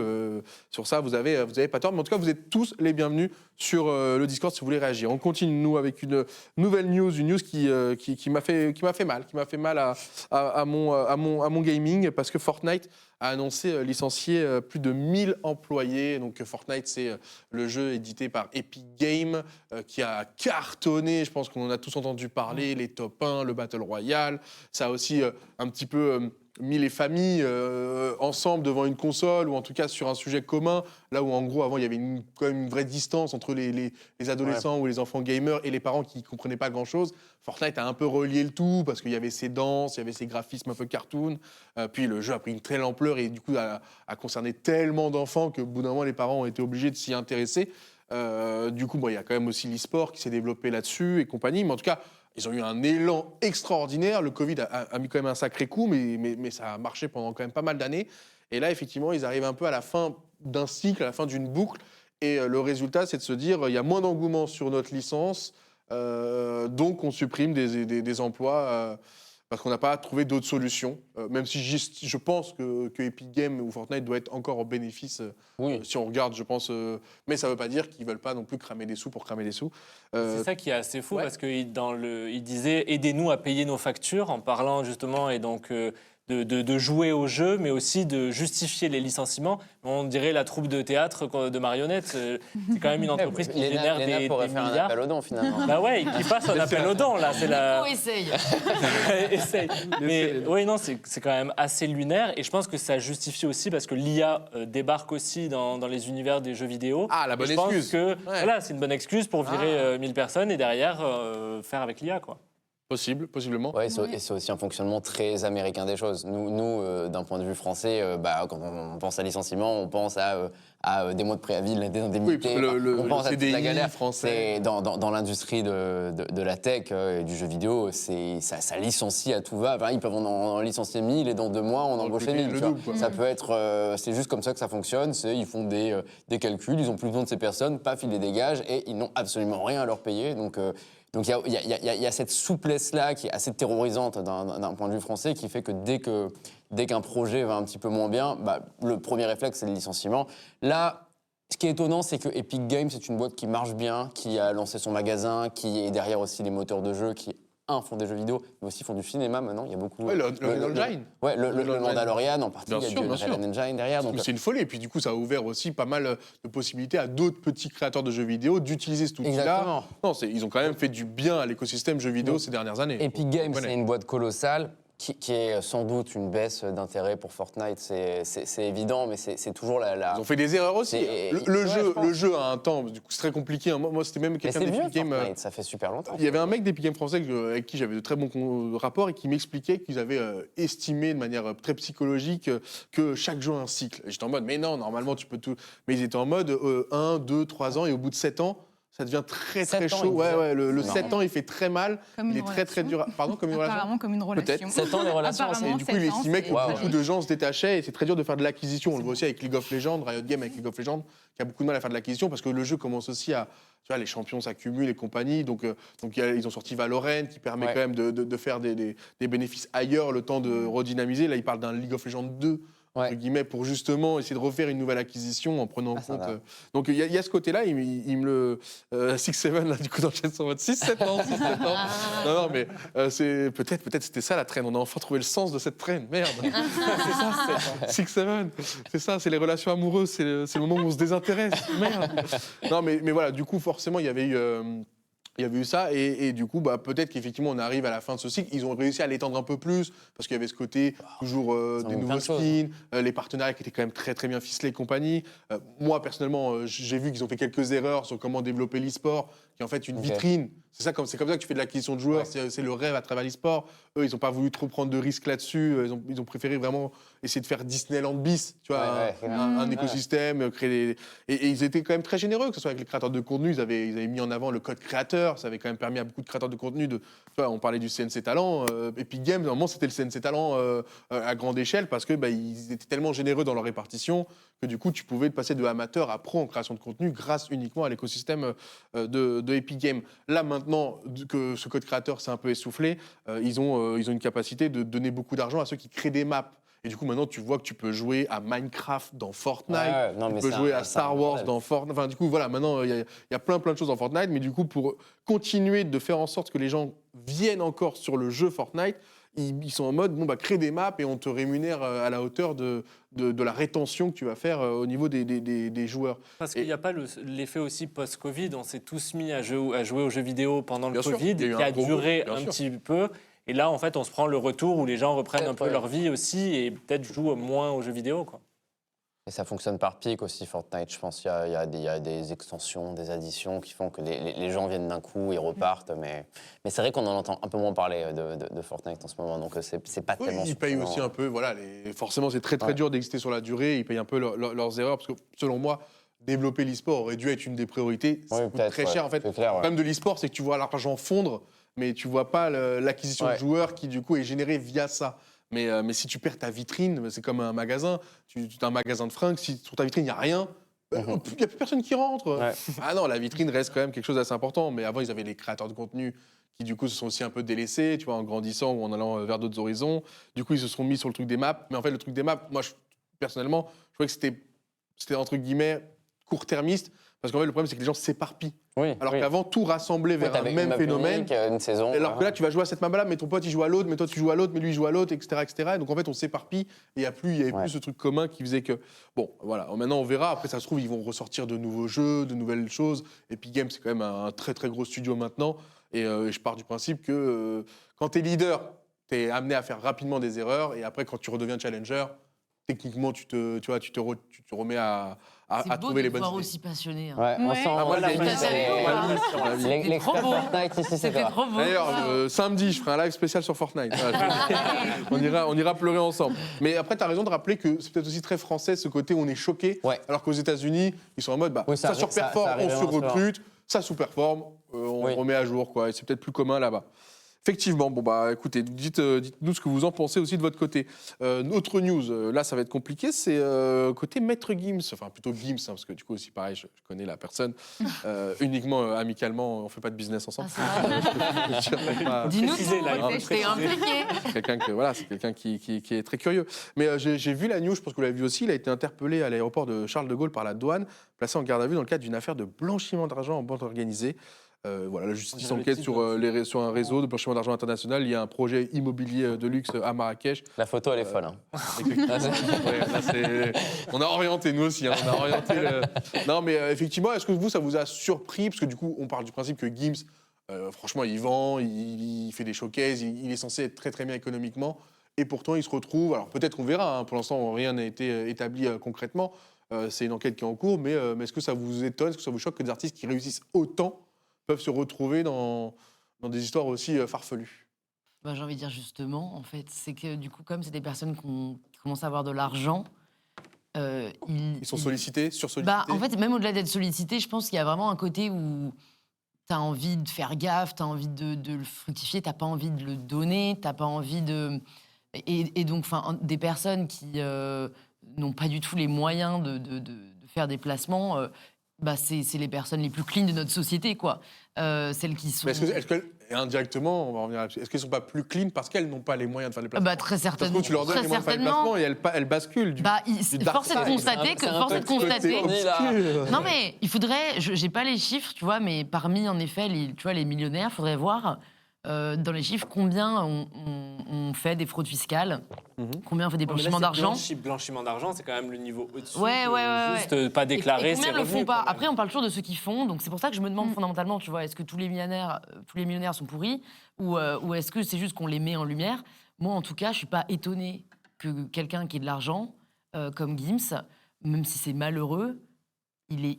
A: Sur ça, vous avez pas tort. Mais en tout cas, vous êtes tous les bienvenus sur le Discord si vous voulez réagir. On continue, nous, avec une nouvelle news. Une news qui m'a fait mal à mon gaming, parce que Fortnite a annoncé licencier plus de 1000 employés. Donc Fortnite, c'est le jeu édité par Epic Games qui a cartonné. Je pense qu'on en a tous entendu parler, les top 1, le Battle Royale. Ça a aussi un petit peu mis les familles ensemble devant une console, ou en tout cas sur un sujet commun, là où en gros avant il y avait quand même une vraie distance entre les adolescents ou les enfants gamers et les parents qui ne comprenaient pas grand-chose. Fortnite a un peu relié le tout parce qu'il y avait ces danses, il y avait ces graphismes un peu cartoon, puis le jeu a pris une telle ampleur et du coup a concerné tellement d'enfants qu'au bout d'un moment les parents ont été obligés de s'y intéresser. Du coup, il y a quand même aussi l'e-sport qui s'est développé là-dessus et compagnie, mais en tout cas ils ont eu un élan extraordinaire. Le Covid a mis quand même un sacré coup, mais ça a marché pendant quand même pas mal d'années. Et là, effectivement, ils arrivent un peu à la fin d'un cycle, à la fin d'une boucle. Et le résultat, c'est de se dire il y a moins d'engouement sur notre licence, donc on supprime des emplois parce qu'on n'a pas trouvé d'autres solutions. Même si je pense que Epic Games ou Fortnite doit être encore en bénéfice, si on regarde, je pense. Mais ça ne veut pas dire qu'ils ne veulent pas non plus cramer des sous pour cramer des sous.
D: C'est ça qui est assez fou, parce qu'il disait « aidez-nous à payer nos factures », en parlant justement et donc de jouer au jeu, mais aussi de justifier les licenciements. On dirait la troupe de théâtre de marionnettes. C'est quand même une entreprise qui génère des milliards.
E: Pourrait faire un appel aux dons, finalement.
D: Bah ouais, qu'il fasse un appel aux dons, là. Essaye. Mais oui, non, c'est quand même assez lunaire. Et je pense que ça justifie aussi parce que l'IA débarque aussi dans les univers des jeux vidéo.
A: Ah, la bonne excuse.
D: Je pense que voilà, c'est une bonne excuse pour virer 1000 personnes et derrière faire avec l'IA, quoi.
A: Possiblement.
E: Ouais, et c'est aussi un fonctionnement très américain des choses. Nous d'un point de vue français, quand on pense à licenciement, on pense à des mois de préavis, des indemnités.
A: Oui,
E: on pense à toute la galère
A: français.
E: Dans l'industrie de la tech et du jeu vidéo, ça licencie à tout va. Enfin, ils peuvent en licencier 1000 et dans 2 mois, on embauche 1000. Ça peut être, c'est juste comme ça que ça fonctionne. Ils font des calculs, ils ont plus besoin de ces personnes, paf, ils les dégagent et ils n'ont absolument rien à leur payer. Donc il y a cette souplesse-là qui est assez terrorisante d'un point de vue français, qui fait que dès qu'un projet va un petit peu moins bien, le premier réflexe, c'est le licenciement. Là, ce qui est étonnant, c'est que Epic Games, c'est une boîte qui marche bien, qui a lancé son magasin, qui est derrière aussi les moteurs de jeu, qui font des jeux vidéo, mais aussi font du cinéma maintenant. Il y a beaucoup.
A: Ouais, le Engine.
E: Ouais, le Mandalorian en partie.
A: Bien
E: il y a
A: sûr.
E: le Engine derrière.
A: Donc c'est une folie. Et puis du coup, ça a ouvert aussi pas mal de possibilités à d'autres petits créateurs de jeux vidéo d'utiliser cet outil-là. Non, ils ont quand même fait du bien à l'écosystème jeux vidéo ces dernières années.
E: Epic Games, c'est une boîte colossale. Qui est sans doute une baisse d'intérêt pour Fortnite, c'est évident, mais c'est toujours la...
A: Ils ont fait des erreurs aussi. Le jeu a un temps, du coup c'est très compliqué. Moi c'était même quelqu'un d'Epic Games.
E: Ça fait super longtemps.
A: Il y avait un mec d'Epic Games français avec qui j'avais de très bons rapports et qui m'expliquait qu'ils avaient estimé de manière très psychologique que chaque jeu a un cycle. Et j'étais en mode, mais non, normalement tu peux tout... Mais ils étaient en mode 1, 2, 3 ans et au bout de 7 ans, ça devient très chaud. Ouais, le 7 ans, il fait très mal. Il est très dur. Pardon, comme une relation.
C: Apparemment, comme une relation.
A: Peut-être.
E: 7 ans, les relations.
A: Et du coup, il estimait que beaucoup de gens se détachaient et c'est très dur de faire de l'acquisition. On le voit aussi avec League of Legends, Riot Games avec League of Legends, qui a beaucoup de mal à faire de l'acquisition parce que le jeu commence aussi à. Tu vois, les champions s'accumulent et compagnie. Donc ils ont sorti Valorant qui permet quand même de faire des bénéfices ailleurs, le temps de redynamiser. Là, ils parlent d'un League of Legends 2. Entre guillemets, pour justement essayer de refaire une nouvelle acquisition en prenant en compte. Donc il y a ce côté-là, il me le. 6-7, là, du coup, dans le chat, sur votre 6-7 ans. Non, mais peut-être c'était ça la traîne. On a enfin trouvé le sens de cette traîne. Merde. C'est ça, 6-7. C'est ça, c'est les relations amoureuses, c'est le moment où on se désintéresse. Merde. Non, mais voilà, du coup, forcément, il y avait eu ça, et du coup, peut-être qu'effectivement, on arrive à la fin de ce cycle. Ils ont réussi à l'étendre un peu plus, parce qu'il y avait ce côté, toujours des nouveaux skins, les partenariats qui étaient quand même très, très bien ficelés et compagnie. Moi, personnellement, j'ai vu qu'ils ont fait quelques erreurs sur comment développer l'e-sport, qui est en fait une vitrine. C'est comme ça que tu fais de l'acquisition de joueurs, c'est le rêve à travers l'e-sport. Eux, ils n'ont pas voulu trop prendre de risques là-dessus. Ils ont préféré vraiment essayer de faire Disneyland bis, tu vois, un écosystème, créer et ils étaient quand même très généreux, que ce soit avec les créateurs de contenu. Ils avaient mis en avant le code créateur. Ça avait quand même permis à beaucoup de créateurs de contenu de... Tu vois, on parlait du CNC Talent. Epic Games, normalement, c'était le CNC Talent à grande échelle parce que ils étaient tellement généreux dans leur répartition que du coup, tu pouvais passer de amateur à pro en création de contenu grâce uniquement à l'écosystème de Epic Games. Là, maintenant que ce code créateur s'est un peu essoufflé, ils ont une capacité de donner beaucoup d'argent à ceux qui créent des maps. Et du coup, maintenant, tu vois que tu peux jouer à Minecraft dans Fortnite, tu peux jouer à Star Wars dans Fortnite. Enfin, du coup, voilà, maintenant, il y a plein de choses dans Fortnite. Mais du coup, pour continuer de faire en sorte que les gens viennent encore sur le jeu Fortnite, ils sont en mode, crée des maps et on te rémunère à la hauteur de la rétention que tu vas faire au niveau des joueurs.
D: Parce qu'il n'y a pas l'effet aussi post-Covid. On s'est tous mis à jouer aux jeux vidéo pendant le Covid, qui a duré un petit peu. Et là, en fait, on se prend le retour où les gens reprennent un peu leur vie aussi et peut-être jouent moins aux jeux vidéo, quoi.
E: Et ça fonctionne par pic aussi, Fortnite. Je pense qu'il y a des extensions, des additions qui font que les gens viennent d'un coup et repartent. Mais c'est vrai qu'on en entend un peu moins parler de Fortnite en ce moment. Donc, c'est pas tellement...
A: Ils payent aussi un peu. Voilà, forcément, c'est très, très dur d'exister sur la durée. Ils payent un peu leurs erreurs. Parce que, selon moi, développer l'e-sport aurait dû être une des priorités. Ça coûte très cher, en fait. Le problème de l'e-sport, c'est que tu vois l'argent fondre, mais tu vois pas l'acquisition de joueurs qui, du coup, est générée via ça. Mais si tu perds ta vitrine, c'est comme un magasin. Tu as un magasin de fringues, si sur ta vitrine, il n'y a rien, il n'y a plus personne qui rentre. Ouais. Ah non, la vitrine reste quand même quelque chose d'assez important. Mais avant, ils avaient les créateurs de contenu qui, du coup, se sont aussi un peu délaissés, tu vois, en grandissant ou en allant vers d'autres horizons. Du coup, ils se sont mis sur le truc des maps. Mais en fait, le truc des maps, moi, personnellement, je trouvais que c'était entre guillemets court-termiste. Parce qu'en fait, le problème, c'est que les gens s'éparpillent. Alors qu'avant, tout rassemblait vers un même phénomène.
E: Une saison,
A: alors que là, tu vas jouer à cette map-là, mais ton pote, il joue à l'autre, mais toi, tu joues à l'autre, mais lui, il joue à l'autre, etc., etc. Et donc, en fait, on s'éparpille. Et il n'y avait plus ce truc commun qui faisait que... Bon, voilà. Maintenant, on verra. Après, ça se trouve, ils vont ressortir de nouveaux jeux, de nouvelles choses. Epic Games, c'est quand même un très, très gros studio maintenant. Et je pars du principe que quand tu es leader, tu es amené à faire rapidement des erreurs. Et après, quand tu redeviens challenger... techniquement, tu te remets à
B: C'est beau
A: trouver
B: de
A: les bonnes
B: voir
A: idées.
B: aussi passionné. Hein.
E: Ouais, on
C: Ouais.
E: sent
A: moi,
E: la
A: j'ai mis ça.
E: l'expert
B: trop beau.
E: Fortnite ici, c'est
B: C'était
E: toi.
B: trop beau.
A: D'ailleurs, samedi, je ferai un live spécial sur Fortnite. Voilà, on ira pleurer ensemble. Mais après, tu as raison de rappeler que c'est peut-être aussi très français, ce côté où on est choqué,
E: Ouais.
A: alors qu'aux États-Unis, ils sont en mode,
E: Oui,
A: ça surperforme,
E: ça arrive
A: on
E: vraiment
A: sur-recrute, ça sous-performe, on
E: Oui.
A: remet à jour, quoi. Et c'est peut-être plus commun là-bas. Effectivement, écoutez, dites-nous ce que vous en pensez aussi de votre côté. Autre news, là ça va être compliqué, c'est côté Maître Gims, enfin plutôt Gims, hein, parce que du coup aussi pareil, je connais la personne, uniquement amicalement, on fait pas de business ensemble.
B: Dis-nous
D: préciser,
B: tout,
D: là,
B: t'es impliqué.
A: C'est quelqu'un qui est très curieux. Mais j'ai vu la news, je pense que vous l'avez vu aussi, il a été interpellé à l'aéroport de Charles de Gaulle par la douane, placé en garde à vue dans le cadre d'une affaire de blanchiment d'argent en bande organisée. La justice enquête sur un réseau de blanchiment d'argent international. Il y a un projet immobilier de luxe à Marrakech.
E: La photo, elle est folle. Hein.
A: On a orienté, nous aussi. Hein, on a orienté Non, mais effectivement, est-ce que vous, ça vous a surpris? Parce que du coup, on parle du principe que Gims, franchement, il vend, il fait des showcases, il est censé être très, très bien économiquement. Et pourtant, il se retrouve... Alors, peut-être on verra. Hein, pour l'instant, rien n'a été établi concrètement. C'est une enquête qui est en cours. Mais est-ce que ça vous étonne? Est-ce que ça vous choque que des artistes qui réussissent autant peuvent se retrouver dans des histoires aussi farfelues?
B: J'ai envie de dire justement, en fait, c'est que du coup, comme c'est des personnes qui commencent à avoir de l'argent,
A: Ils sont sollicités, sursollicités?
B: En fait, même au-delà d'être sollicités, je pense qu'il y a vraiment un côté où tu as envie de faire gaffe, tu as envie de le fructifier, tu n'as pas envie de le donner, tu n'as pas envie de... Et donc, des personnes qui n'ont pas du tout les moyens de faire des placements... c'est les personnes les plus clean de notre société, quoi. Celles qui sont...
A: Est-ce que, indirectement, on va revenir là-dessus, est-ce qu'elles ne sont pas plus clean parce qu'elles n'ont pas les moyens de faire les placements?
B: Très certainement.
A: Parce que tu leur donnes les moyens de faire les placements et elles basculent.
B: Force est de constater que... Force est de constater...
E: Là.
B: Non, mais il faudrait... J'ai pas les chiffres, tu vois, mais parmi, en effet, les millionnaires, il faudrait voir... dans les chiffres, combien on fait des fraudes fiscales, combien on fait des blanchiments d'argent.
D: Blanchiment d'argent, c'est quand même le niveau au-dessus.
B: Ouais.
D: Juste pas déclarer.
B: Et combien ne le font pas? Après, on parle toujours de ceux qui font, donc c'est pour ça que je me demande fondamentalement, tu vois, est-ce que tous les millionnaires sont pourris ou est-ce que c'est juste qu'on les met en lumière? Moi, en tout cas, je suis pas étonnée que quelqu'un qui ait de l'argent, comme Gims, même si c'est malheureux, il ait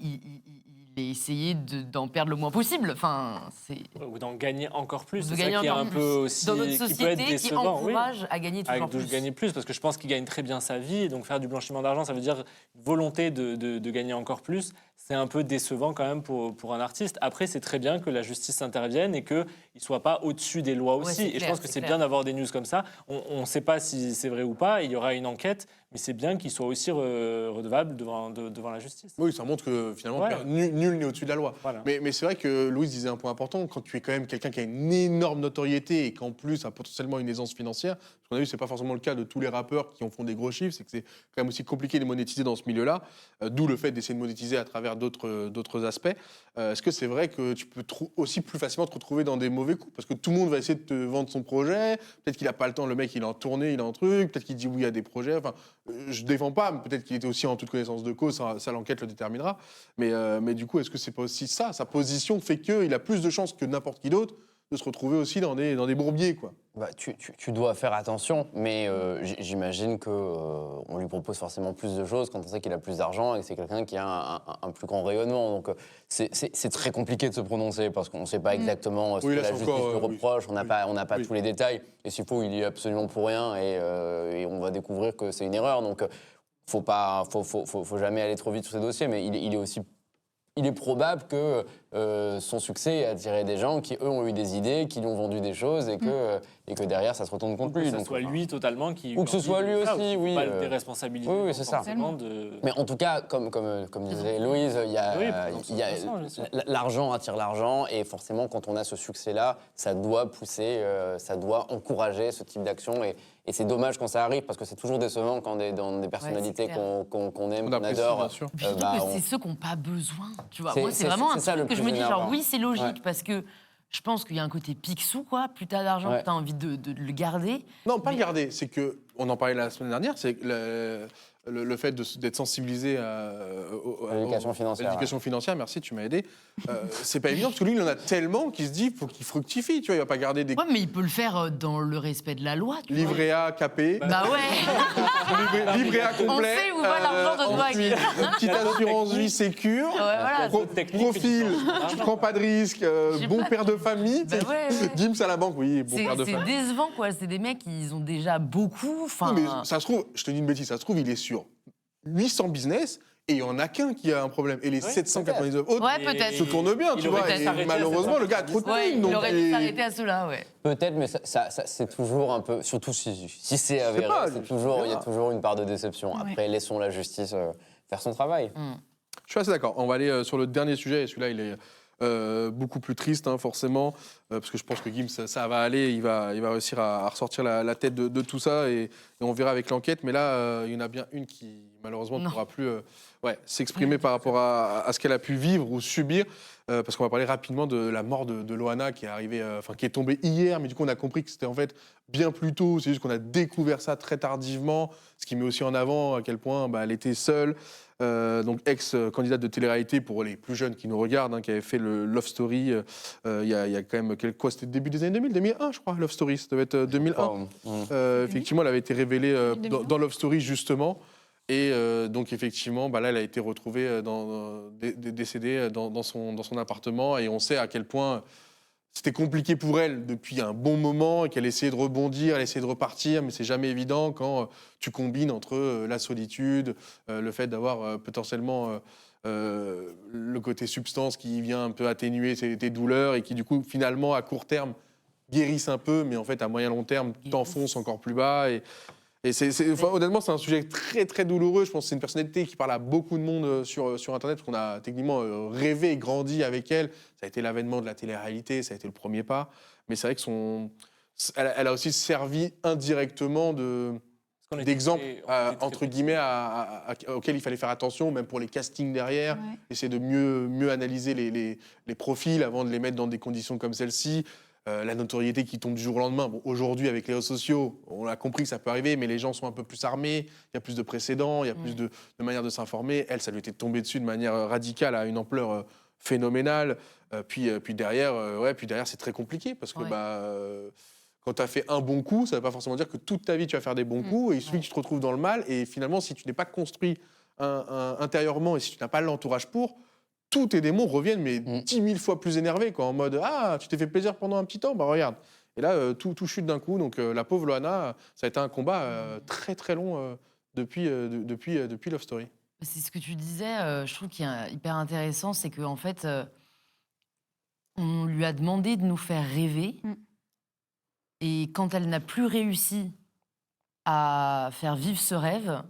B: essayé d'en perdre le moins possible.
D: Ou d'en gagner encore plus.
B: De
D: C'est ça qui est un peu aussi...
B: Dans notre
D: qui peut être
B: société qui
D: décevant.
B: encourage à gagner toujours plus.
D: Gagner plus, parce que je pense qu'il gagne très bien sa vie. Et donc faire du blanchiment d'argent, ça veut dire une volonté de gagner encore plus. C'est un peu décevant quand même pour un artiste. Après, c'est très bien que la justice intervienne et qu'il ne soit pas au-dessus des lois aussi. Et je pense que c'est bien d'avoir des news comme ça. On ne sait pas si c'est vrai ou pas. Il y aura une enquête. Mais c'est bien qu'il soit aussi redevable devant la justice.
A: Oui, ça montre que finalement, nul n'est au-dessus de la loi.
D: Voilà.
A: Mais c'est vrai que Louise disait un point important, quand tu es quand même quelqu'un qui a une énorme notoriété et qu'en plus a potentiellement une aisance financière, parce qu'on a vu, c'est pas forcément le cas de tous les rappeurs qui en font des gros chiffres, c'est que c'est quand même aussi compliqué de monétiser dans ce milieu-là, d'où le fait d'essayer de monétiser à travers d'autres aspects. Est-ce que c'est vrai que tu peux aussi plus facilement te retrouver dans des mauvais coups? Parce que tout le monde va essayer de te vendre son projet, peut-être qu'il n'a pas le temps, le mec il est en tournée, il a un truc, peut-être qu'il dit oui à des projets, je défends pas, mais peut-être qu'il était aussi en toute connaissance de cause, ça l'enquête le déterminera. Mais du coup, est-ce que c'est pas aussi ça? Sa position fait qu'il a plus de chances que n'importe qui d'autre de se retrouver aussi dans des bourbiers, quoi.
E: Tu dois faire attention, mais j'imagine qu'on lui propose forcément plus de choses quand on sait qu'il a plus d'argent et que c'est quelqu'un qui a un plus grand rayonnement. Donc c'est très compliqué de se prononcer parce qu'on ne sait pas exactement ce que la justice lui reproche, on n'a pas tous les détails. Et s'il faut, il y est absolument pour rien et on va découvrir que c'est une erreur. Donc faut jamais aller trop vite sur ces dossiers, mais il est probable que son succès ait attiré des gens qui, eux, ont eu des idées, qui lui ont vendu des choses et que derrière, ça se retourne contre lui.
D: Que ce soit lui totalement qui...
E: Ou que ce soit lui aussi, oui.
D: Pas des responsabilités.
E: Oui, c'est ça. Mais en tout cas, comme disait Louise, l'argent attire l'argent et forcément, quand on a ce succès-là, ça doit pousser, ça doit encourager ce type d'action et c'est dommage quand ça arrive parce que c'est toujours décevant quand dans des personnalités qu'on aime, qu'on adore.
B: C'est ceux qui n'ont pas besoin. Tu vois, moi, c'est vraiment un truc que je me dis, genre, oui, c'est logique, parce que je pense qu'il y a un côté picsou, quoi. Plus t'as d'argent, plus t'as envie de le garder.
A: Non, pas le garder. C'est que, on en parlait la semaine dernière, c'est que le fait d'être sensibilisé à l'éducation financière, merci, tu m'as aidé. C'est pas évident parce que lui, il en a tellement qu'il se dit faut qu'il fructifie, tu vois, il va pas garder des.
B: Ouais, mais il peut le faire dans le respect de la loi.
A: Livret A capé.
B: Bah ouais.
A: Livret A complet.
B: On sait où va l'argent de toi, Guy.
A: Petite assurance vie sécure.
B: Ouais, voilà.
A: Profil, tu prends pas de risque. Bon père de famille.
B: Bah ouais.
A: Gims à la banque, oui, bon père de famille.
B: C'est décevant, quoi. C'est des mecs, ils ont déjà beaucoup.
A: Non, mais ça se trouve, je te dis une bêtise, ça se trouve, il est sur 800 business et il n'y en a qu'un qui a un problème. Et les 799 autres se tournent bien, tu vois. Et malheureusement, le gars a trop de thunes.
B: Il aurait dû s'arrêter à cela, ouais.
E: Peut-être, mais ça, c'est toujours un peu, surtout si c'est avéré, il y a toujours une part de déception. Après, laissons la justice faire son travail.
A: Je suis assez d'accord. On va aller sur le dernier sujet, et celui-là, il est beaucoup plus triste, hein, forcément, parce que je pense que Gims, ça va aller, il va réussir à ressortir la tête de tout ça, et on verra avec l'enquête. Mais là, il y en a bien une qui, malheureusement, ne pourra plus s'exprimer par rapport à ce qu'elle a pu vivre ou subir, parce qu'on va parler rapidement de la mort de Loana, qui est arrivée, qui est tombée hier, mais du coup, on a compris que c'était en fait bien plus tôt. C'est juste qu'on a découvert ça très tardivement, ce qui met aussi en avant à quel point elle était seule. Donc ex-candidate de télé-réalité pour les plus jeunes qui nous regardent, qui avait fait le Love Story il y a quand même c'était début des années 2000, 2001 je crois, Love Story, ça devait être 2001. Effectivement, elle avait été révélée dans Love Story justement, et donc effectivement, là elle a été retrouvée décédée dans son appartement, et on sait à quel point c'était compliqué pour elle depuis un bon moment et qu'elle essayait de rebondir, elle essayait de repartir, mais c'est jamais évident quand tu combines entre la solitude, le fait d'avoir potentiellement le côté substance qui vient un peu atténuer tes douleurs et qui du coup finalement à court terme guérissent un peu, mais en fait à moyen long terme t'enfonce encore plus bas. Et honnêtement, c'est un sujet très, très douloureux. Je pense que c'est une personnalité qui parle à beaucoup de monde sur Internet, parce qu'on a techniquement rêvé et grandi avec elle. Ça a été l'avènement de la télé-réalité, ça a été le premier pas. Mais c'est vrai que elle a aussi servi indirectement d'exemple, entre guillemets, auquel il fallait faire attention, même pour les castings derrière, essayer de mieux analyser les profils avant de les mettre dans des conditions comme celle-ci. La notoriété qui tombe du jour au lendemain. Bon, aujourd'hui, avec les réseaux sociaux, on a compris que ça peut arriver, mais les gens sont un peu plus armés, il y a plus de précédents, il y a plus de manières de s'informer. Elle, ça lui était tombé dessus de manière radicale, à une ampleur phénoménale. Puis derrière, c'est très compliqué, parce que quand tu as fait un bon coup, ça ne veut pas forcément dire que toute ta vie, tu vas faire des bons coups, et il suffit que tu te retrouves dans le mal, et finalement, si tu n'es pas construit intérieurement, et si tu n'as pas l'entourage tous tes démons reviennent, mais 10 000 fois plus énervés, quoi, en mode « Ah, tu t'es fait plaisir pendant un petit temps, regarde ». Et là, tout chute d'un coup. Donc la pauvre Loana, ça a été un combat très très long depuis Love Story.
B: C'est ce que tu disais, je trouve qu'il est hyper intéressant, c'est qu'en fait, on lui a demandé de nous faire rêver, et quand elle n'a plus réussi à faire vivre ce rêve,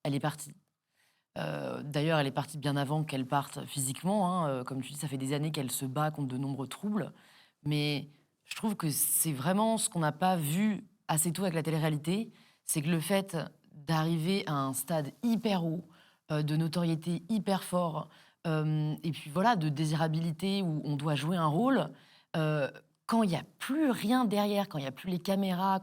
B: elle est partie. D'ailleurs, elle est partie bien avant qu'elle parte physiquement. Comme tu dis, ça fait des années qu'elle se bat contre de nombreux troubles. Mais je trouve que c'est vraiment ce qu'on n'a pas vu assez tôt avec la télé-réalité, c'est que le fait d'arriver à un stade hyper haut, de notoriété hyper fort, et puis voilà, de désirabilité où on doit jouer un rôle, quand il n'y a plus rien derrière, quand il n'y a plus les caméras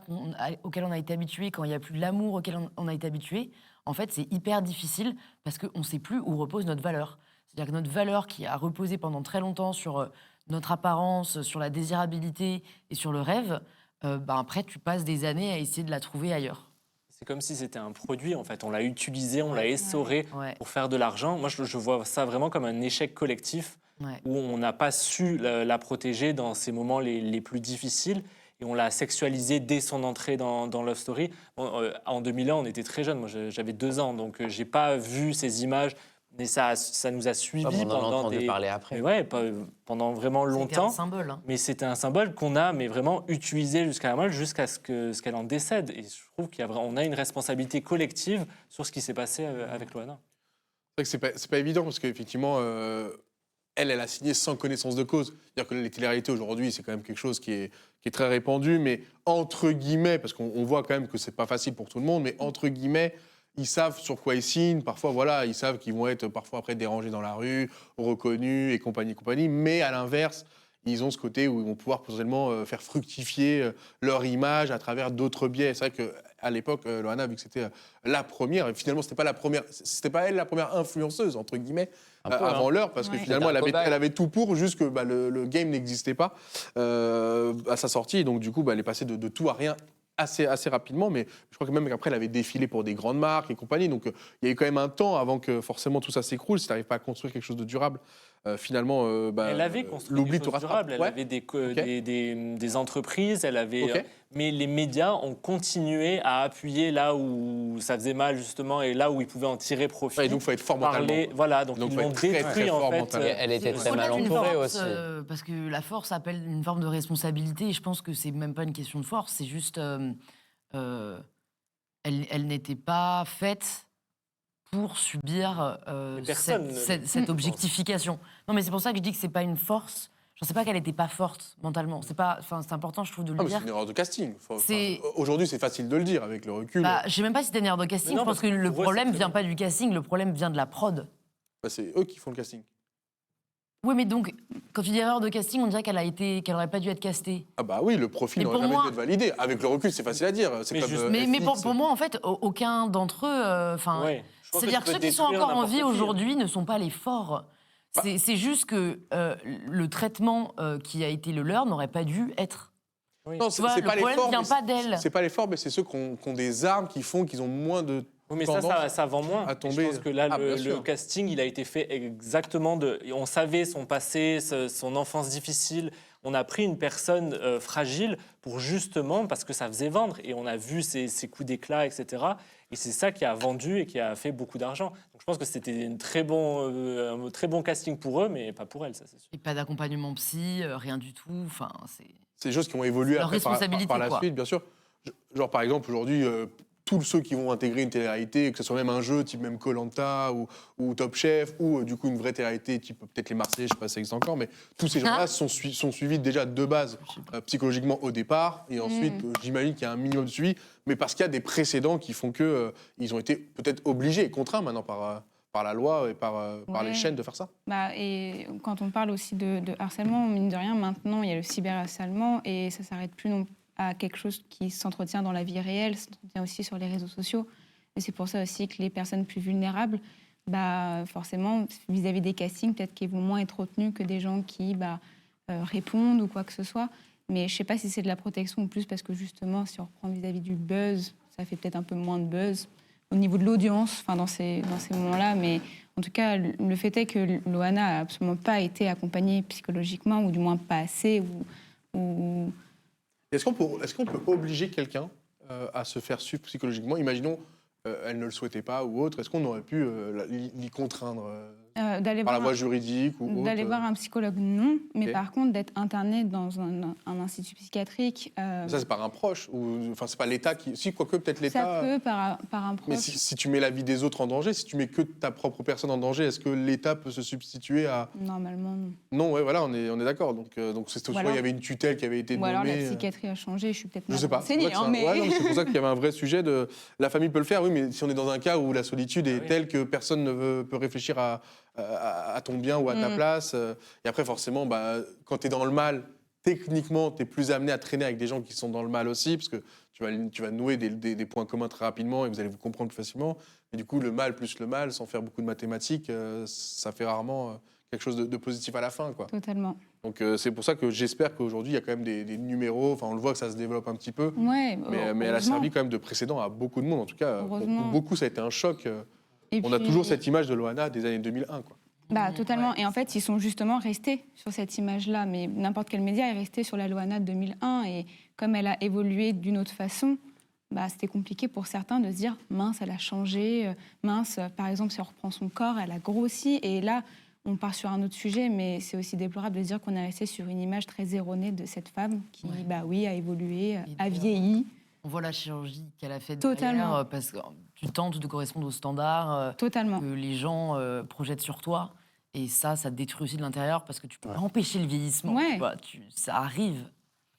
B: auxquelles on a été habitué, quand il n'y a plus l'amour auquel on a été habitué, en fait, c'est hyper difficile parce qu'on ne sait plus où repose notre valeur. C'est-à-dire que notre valeur qui a reposé pendant très longtemps sur notre apparence, sur la désirabilité et sur le rêve, après, tu passes des années à essayer de la trouver ailleurs.
D: C'est comme si c'était un produit, en fait. On l'a utilisé, on l'a essoré pour faire de l'argent. Moi, je vois ça vraiment comme un échec collectif où on n'a pas su la protéger dans ces moments les plus difficiles. Et on l'a sexualisée dès son entrée dans Love Story. En 2001, on était très jeunes. Moi, j'avais 2 ans, donc j'ai pas vu ces images. Mais ça nous a suivis pendant
E: parler après.
D: Mais pendant vraiment longtemps.
B: C'était un symbole.
D: Mais c'était un symbole qu'on a vraiment utilisé jusqu'à la moelle, jusqu'à ce qu'elle en décède. Et je trouve qu'on a une responsabilité collective sur ce qui s'est passé avec Loana.
A: C'est vrai que c'est pas évident, parce qu'effectivement, elle a signé sans connaissance de cause. C'est-à-dire que les télé-réalités aujourd'hui, c'est quand même quelque chose qui est très répandu, mais entre guillemets, parce qu'on voit quand même que c'est pas facile pour tout le monde, mais entre guillemets, ils savent sur quoi ils signent. Parfois, voilà, ils savent qu'ils vont être parfois après dérangés dans la rue, reconnus et compagnie. Mais à l'inverse, ils ont ce côté où ils vont pouvoir potentiellement faire fructifier leur image à travers d'autres biais. C'est vrai à l'époque, Loana, vu que c'était la première, et finalement, c'était pas elle la première influenceuse, entre guillemets, avant l'heure, parce que finalement, elle avait tout pour, juste que le game n'existait pas à sa sortie, et donc du coup, elle est passée de tout à rien assez rapidement, mais je crois que même qu'après, elle avait défilé pour des grandes marques et compagnie, donc il y a eu quand même un temps avant que forcément tout ça s'écroule, si tu n'arrives pas à construire quelque chose de durable. Finalement,
D: elle avait construit des choses durables, elle avait des entreprises, elle avait, mais les médias ont continué à appuyer là où ça faisait mal justement et là où ils pouvaient en tirer profit.
A: Et donc il faut être fort mentalement.
D: Voilà, donc ils l'ont détruit en fait.
E: Elle était très mal entourée aussi.
B: Parce que la force appelle une forme de responsabilité et je pense que c'est même pas une question de force, c'est juste elle n'était pas faite pour subir cette objectification. Non, mais c'est pour ça que je dis que c'est pas une force. Je ne sais pas qu'elle n'était pas forte mentalement. C'est important, je trouve, de le dire.
A: C'est une erreur de casting. Aujourd'hui, c'est facile de le dire avec le recul.
B: Je ne sais même pas si c'était une erreur de casting. Je pense que le problème ne vient pas du casting, le problème vient de la prod.
A: C'est eux qui font le casting.
B: Oui, mais donc, quand tu dis erreur de casting, on dirait qu'elle n'aurait pas dû être castée.
A: Ah bah oui, le profil n'aurait jamais dû être validé. Avec le recul, c'est facile à dire.
B: Mais pour moi, en fait, aucun d'entre eux... c'est-à-dire que ceux qui sont encore en vie aujourd'hui ne sont pas les forts. C'est juste que le traitement qui a été le leur n'aurait pas dû être.
A: Oui. Non, c'est pas les forts.
B: Le problème vient pas d'elle.
A: C'est pas les forts, mais c'est ceux qui ont des armes, qu'ils ont moins de...
D: Oui, mais ça vend moins. Je pense que là, le casting, il a été fait exactement on savait son passé, son enfance difficile. On a pris une personne fragile pour justement, parce que ça faisait vendre. Et on a vu ses coups d'éclat, etc. Et c'est ça qui a vendu et qui a fait beaucoup d'argent. Donc je pense que c'était un très bon casting pour eux, mais pas pour elle, ça c'est sûr.
B: Et pas d'accompagnement psy, rien du tout. Enfin, c'est
A: des choses qui ont évolué après, par la suite, bien sûr. Genre par exemple, aujourd'hui... tous ceux qui vont intégrer une télé-réalité, que ce soit même un jeu type même Koh-Lanta ou Top Chef, ou du coup une vraie télé-réalité type peut-être les Marseillais, je sais pas si ça existe encore, mais tous ces gens-là sont suivis déjà de base psychologiquement au départ, et ensuite j'imagine qu'il y a un minimum de suivi, mais parce qu'il y a des précédents qui font qu'ils ont été peut-être obligés et contraints maintenant par la loi et par les chaînes de faire ça.
C: Et quand on parle aussi de harcèlement, mine de rien, maintenant il y a le cyberharcèlement et ça s'arrête plus non plus à quelque chose qui s'entretient dans la vie réelle, s'entretient aussi sur les réseaux sociaux. Et c'est pour ça aussi que les personnes plus vulnérables, forcément, vis-à-vis des castings, peut-être qu'ils vont moins être retenus que des gens qui répondent ou quoi que ce soit. Mais je ne sais pas si c'est de la protection ou plus parce que justement, si on reprend vis-à-vis du buzz, ça fait peut-être un peu moins de buzz au niveau de l'audience, dans ces moments-là. Mais en tout cas, le fait est que Loana n'a absolument pas été accompagnée psychologiquement, ou du moins pas assez, ou
A: Est-ce qu'on peut obliger quelqu'un à se faire suivre psychologiquement ? Imaginons, elle ne le souhaitait pas ou autre. Est-ce qu'on aurait pu l'y contraindre par la voie juridique ou autre ?
C: D'aller voir un psychologue, non. Mais par contre, d'être interné dans un institut psychiatrique...
A: Ça, c'est par un proche enfin, c'est pas l'État qui... Si, quoique, peut-être l'État...
C: Ça peut, par un proche.
A: Mais si tu mets la vie des autres en danger, si tu mets que ta propre personne en danger, est-ce que l'État peut se substituer à...
C: Normalement, non.
A: Non, ouais, voilà, on est d'accord. Donc c'est soit il y avait une tutelle qui avait été nommée...
C: Ou alors la psychiatrie a changé, je suis peut-être mal
A: renseignée. C'est pour ça qu'il y avait un vrai sujet de... La famille peut le faire, oui, mais si on est dans un cas où la solitude est telle que personne ne peut réfléchir à ton bien ou à ta place, et après, forcément, quand tu es dans le mal, techniquement, tu es plus amené à traîner avec des gens qui sont dans le mal aussi, parce que tu vas nouer des points communs très rapidement et vous allez vous comprendre plus facilement. Et du coup, le mal plus le mal, sans faire beaucoup de mathématiques, ça fait rarement quelque chose de positif à la fin, quoi.
C: Totalement.
A: Donc c'est pour ça que j'espère qu'aujourd'hui, il y a quand même des numéros, enfin on le voit que ça se développe un petit peu, mais elle a servi quand même de précédent à beaucoup de monde. En tout cas, pour beaucoup, ça a été un choc. On a toujours cette image de Loana des années 2001, quoi.
C: Totalement. Et en fait, ils sont justement restés sur cette image-là. Mais n'importe quel média est resté sur la Loana de 2001. Et comme elle a évolué d'une autre façon, c'était compliqué pour certains de se dire « mince, elle a changé. Mince, par exemple, si on reprend son corps, elle a grossi. » Et là, on part sur un autre sujet, mais c'est aussi déplorable de dire qu'on est resté sur une image très erronée de cette femme qui, a évolué, a vieilli.
B: On voit la chirurgie qu'elle a faite
C: derrière,
B: parce que tu tentes de correspondre aux standards que les gens projettent sur toi. Et ça détruit aussi de l'intérieur parce que tu peux pas empêcher le vieillissement. Ça arrive.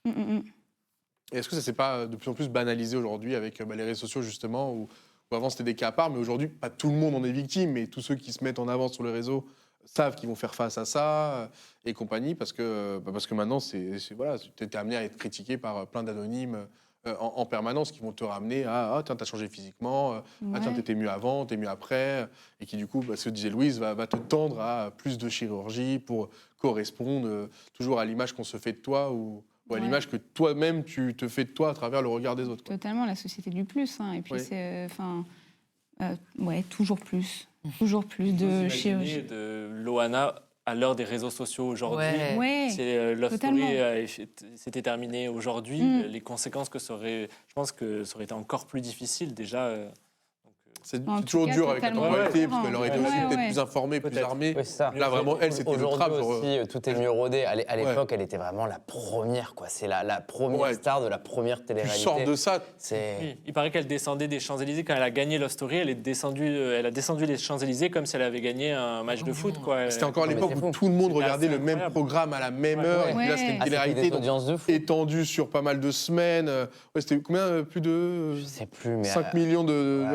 A: Et est-ce que ça s'est pas de plus en plus banalisé aujourd'hui avec les réseaux sociaux, justement, où avant c'était des cas à part, mais aujourd'hui, pas tout le monde en est victime, mais tous ceux qui se mettent en avant sur les réseaux savent qu'ils vont faire face à ça et compagnie, parce que maintenant, tu es amené à être critiqué par plein d'anonymes en permanence, qui vont te ramener à « Ah, tiens, t'as changé physiquement, ah, tiens, t'étais mieux avant, t'es mieux après », et qui, du coup, ce que disait Louise, va te tendre à plus de chirurgie pour correspondre toujours à l'image qu'on se fait de toi ou à l'image que toi-même, tu te fais de toi à travers le regard des autres.
C: Totalement, la société du plus. Hein. Et puis, c'est... toujours plus. Toujours plus de chirurgie.
D: De Loana à l'heure des réseaux sociaux aujourd'hui.
C: Ouais.
D: Love Story s'était terminé aujourd'hui. Les conséquences que ça aurait... Je pense que ça aurait été encore plus difficile déjà...
A: C'est toujours dur avec la temporalité, parce qu'elle aurait été aussi peut-être plus informée, plus armée.
E: Oui, ça.
A: Là, vraiment, elle, c'était le trap.
E: Aujourd'hui aussi, tout est mieux rodé. À l'époque, elle était vraiment la première, quoi. C'est la première star de la première télé-réalité.
A: Tu sors de ça.
D: Oui, il paraît qu'elle descendait des Champs-Élysées. Quand elle a gagné Love Story, elle a descendu les Champs-Élysées comme si elle avait gagné un match de foot, quoi.
A: C'était encore l'époque où tout le monde regardait le même programme à la même heure. Et puis là, c'était une télé-réalité étendue sur pas mal de semaines. C'était combien? Plus de...
E: Je sais plus, mais
A: 5 millions de...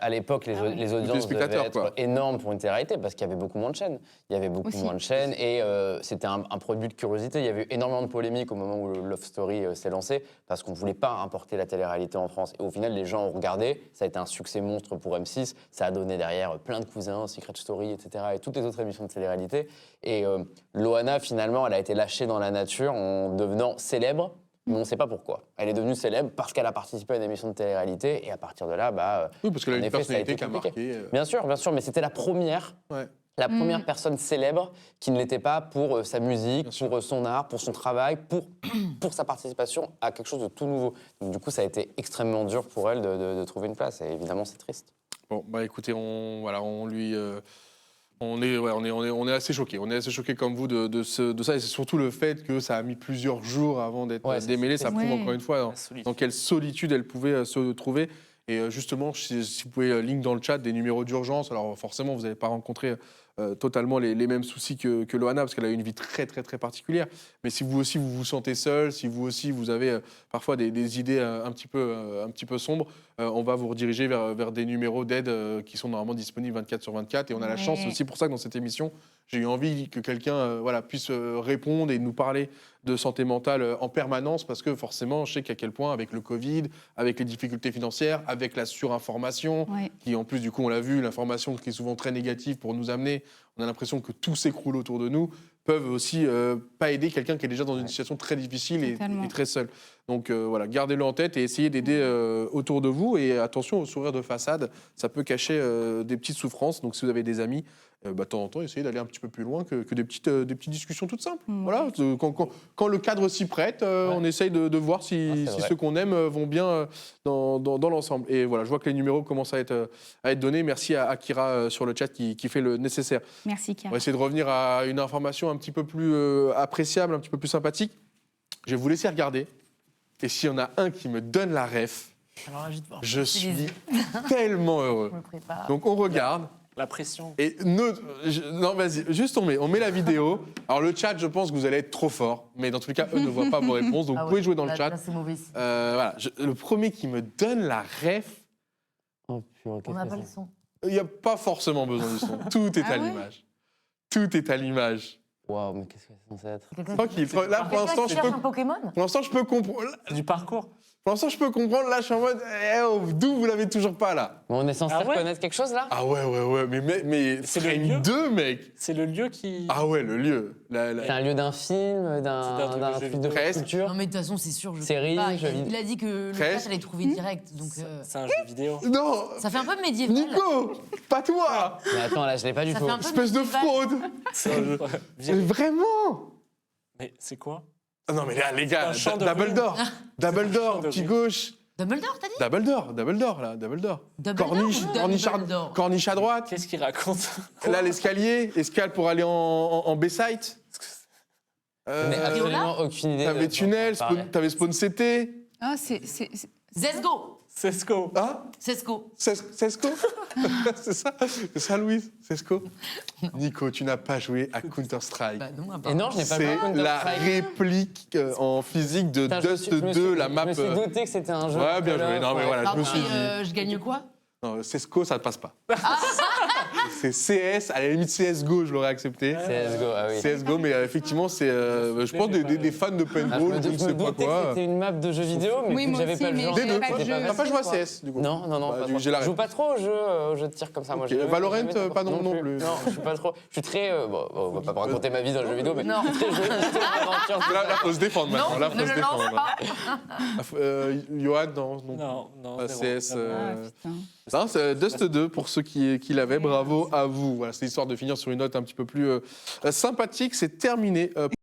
E: À l'époque, les audiences devaient être énormes pour une télé-réalité parce qu'il y avait beaucoup moins de chaînes. Il y avait beaucoup moins de chaînes et c'était un produit de curiosité. Il y avait eu énormément de polémiques au moment où Love Story s'est lancé parce qu'on ne voulait pas importer la télé-réalité en France. Et au final, les gens ont regardé. Ça a été un succès monstre pour M6. Ça a donné derrière plein de cousins, Secret Story, etc. et toutes les autres émissions de télé-réalité. Et Loana, finalement, elle a été lâchée dans la nature en devenant célèbre. Mais on ne sait pas pourquoi. Elle est devenue célèbre parce qu'elle a participé à une émission de télé-réalité et à partir de là,
A: oui, parce qu'elle a une personnalité qui a marqué.
E: Bien sûr, mais c'était la première, première personne célèbre qui ne l'était pas pour sa musique, pour son art, pour son travail, pour sa participation à quelque chose de tout nouveau. Donc, du coup, ça a été extrêmement dur pour elle de trouver une place et évidemment, c'est triste.
A: Bon, écoutez, on lui... On est assez choqués. On est assez choqués comme vous de ça. Et c'est surtout le fait que ça a mis plusieurs jours avant d'être démêlé. Ça prouve encore une fois dans quelle solitude elle pouvait se trouver. Et justement, si vous pouvez, link dans le chat des numéros d'urgence. Alors forcément, vous n'allez pas rencontrer totalement les mêmes soucis que Loana, parce qu'elle a une vie très, très, très particulière. Mais si vous aussi, vous vous sentez seul, si vous aussi, vous avez parfois des idées un petit peu sombres, on va vous rediriger vers des numéros d'aide qui sont normalement disponibles 24/24. Et on a la chance aussi pour ça que dans cette émission, j'ai eu envie que quelqu'un puisse répondre et nous parler de santé mentale en permanence, parce que forcément, je sais qu'à quel point, avec le Covid, avec les difficultés financières, avec la surinformation, qui en plus, du coup, on l'a vu, l'information qui est souvent très négative pour nous amener, on a l'impression que tout s'écroule autour de nous, peuvent aussi pas aider quelqu'un qui est déjà dans une situation très difficile et très seul. Donc gardez-le en tête et essayez d'aider autour de vous. Et attention au sourire de façade, ça peut cacher des petites souffrances. Donc si vous avez des amis, de temps en temps, essayez d'aller un petit peu plus loin que des petites discussions toutes simples. Voilà, quand le cadre s'y prête, on essaye de voir si ceux qu'on aime vont bien dans l'ensemble. Et voilà, je vois que les numéros commencent à être donnés. Merci à Akira sur le chat qui fait le nécessaire.
C: Merci, Kira.
A: On va essayer de revenir à une information un petit peu plus appréciable, un petit peu plus sympathique. Je vais vous laisser regarder. Et s'il y en a un qui me donne la ref, je suis tellement heureux. Donc on regarde.
D: La pression.
A: Et non, vas-y, juste on met la vidéo. Alors le chat, je pense que vous allez être trop fort, mais dans tous les cas, eux ne voient pas vos réponses, donc vous pouvez jouer dans le chat.
B: Là, c'est mauvais.
A: Le premier qui me donne la ref.
E: Oh, purée,
B: on n'a pas le son.
A: Il n'y a pas forcément besoin du son. Tout est à l'image. Tout est à l'image.
E: Waouh, mais qu'est-ce que c'est censé être?
A: Tranquille. Là, pour l'instant, je peux comprendre.
D: Du parcours.
A: Pour l'instant, je peux comprendre. Là, je suis en mode, d'où vous l'avez toujours pas là?
E: Mais on est censé reconnaître quelque chose là?
A: Ah ouais. Mais
D: c'est
A: le
D: lieu
A: 2, mec.
D: C'est le lieu qui.
A: Ah ouais, le lieu.
E: C'est un lieu d'un film, d'un truc de culture.
B: Non, mais de toute façon, c'est sûr.
E: Série,
B: il a dit que le chat allait trouver direct. Donc,
D: c'est un jeu vidéo.
A: Non.
B: Ça fait un peu médiéval.
A: Nico, pas toi.
E: Mais attends, là, je l'ai pas du tout.
A: Espèce de fraude. Mais vraiment.
D: Mais c'est quoi?
A: Non mais là, les gars, Dumbledore, petit gauche.
B: Dumbledore, t'as dit?
A: Dumbledore. Corniche à droite.
D: Qu'est-ce qu'il raconte?
A: Là, l'escalier, escale pour aller en B-site.
E: Je n'ai absolument aucune idée.
A: T'avais Tunnel, t'avais Spawn CT.
C: Ah, c'est...
B: Zesgo.
D: Sesco.
A: Ah
B: Sesco.
A: Sesco. C'est ça, Louise. Sesco. Nico, tu n'as pas joué à Counter-Strike.
B: Bah non,
E: et non, je n'ai pas joué à Counter-Strike.
A: C'est la réplique en physique de Dust 2, la map.
E: Je me suis douté que c'était un jeu.
A: Ouais, bien joué. Non, mais voilà, je me suis dit.
B: Je gagne quoi?
A: Non, CSGO, ça ne passe pas. C'est CS, à la limite CSGO, je l'aurais accepté.
E: CSGO, ah oui.
A: CSGO, mais effectivement, c'est, je pense, des fans de paintball, je ne sais pas quoi.
E: C'était une map de jeux vidéo, mais
C: Oui, moi
E: j'avais
C: aussi,
E: pas le
C: mais
E: genre.
C: j'ai
A: Des deux.
C: pas de jeu.
A: T'as pas joué à CS, du coup?
E: Non,
A: Bah,
E: pas
A: j'ai
E: trop.
A: la
E: Je joue
A: ref.
E: pas trop aux jeux de tir comme ça. Moi,
A: Ok. Valorant, pas non plus.
E: Non, je suis pas trop. Je suis très. Bon, on va pas me raconter ma vie dans le jeu vidéo, mais
B: Non.
E: je suis très jeu d'aventure.
A: Là, faut se défendre maintenant.
B: Non,
A: Là, faut
B: ne
A: se
B: le lance
A: défendre.
B: pas.
A: Johan, non.
D: Non,
A: CS.
C: Ah, putain.
A: Non, c'est Dust 2 pour ceux qui l'avaient. Bravo à vous. Voilà, c'est histoire de finir sur une note un petit peu plus sympathique. C'est terminé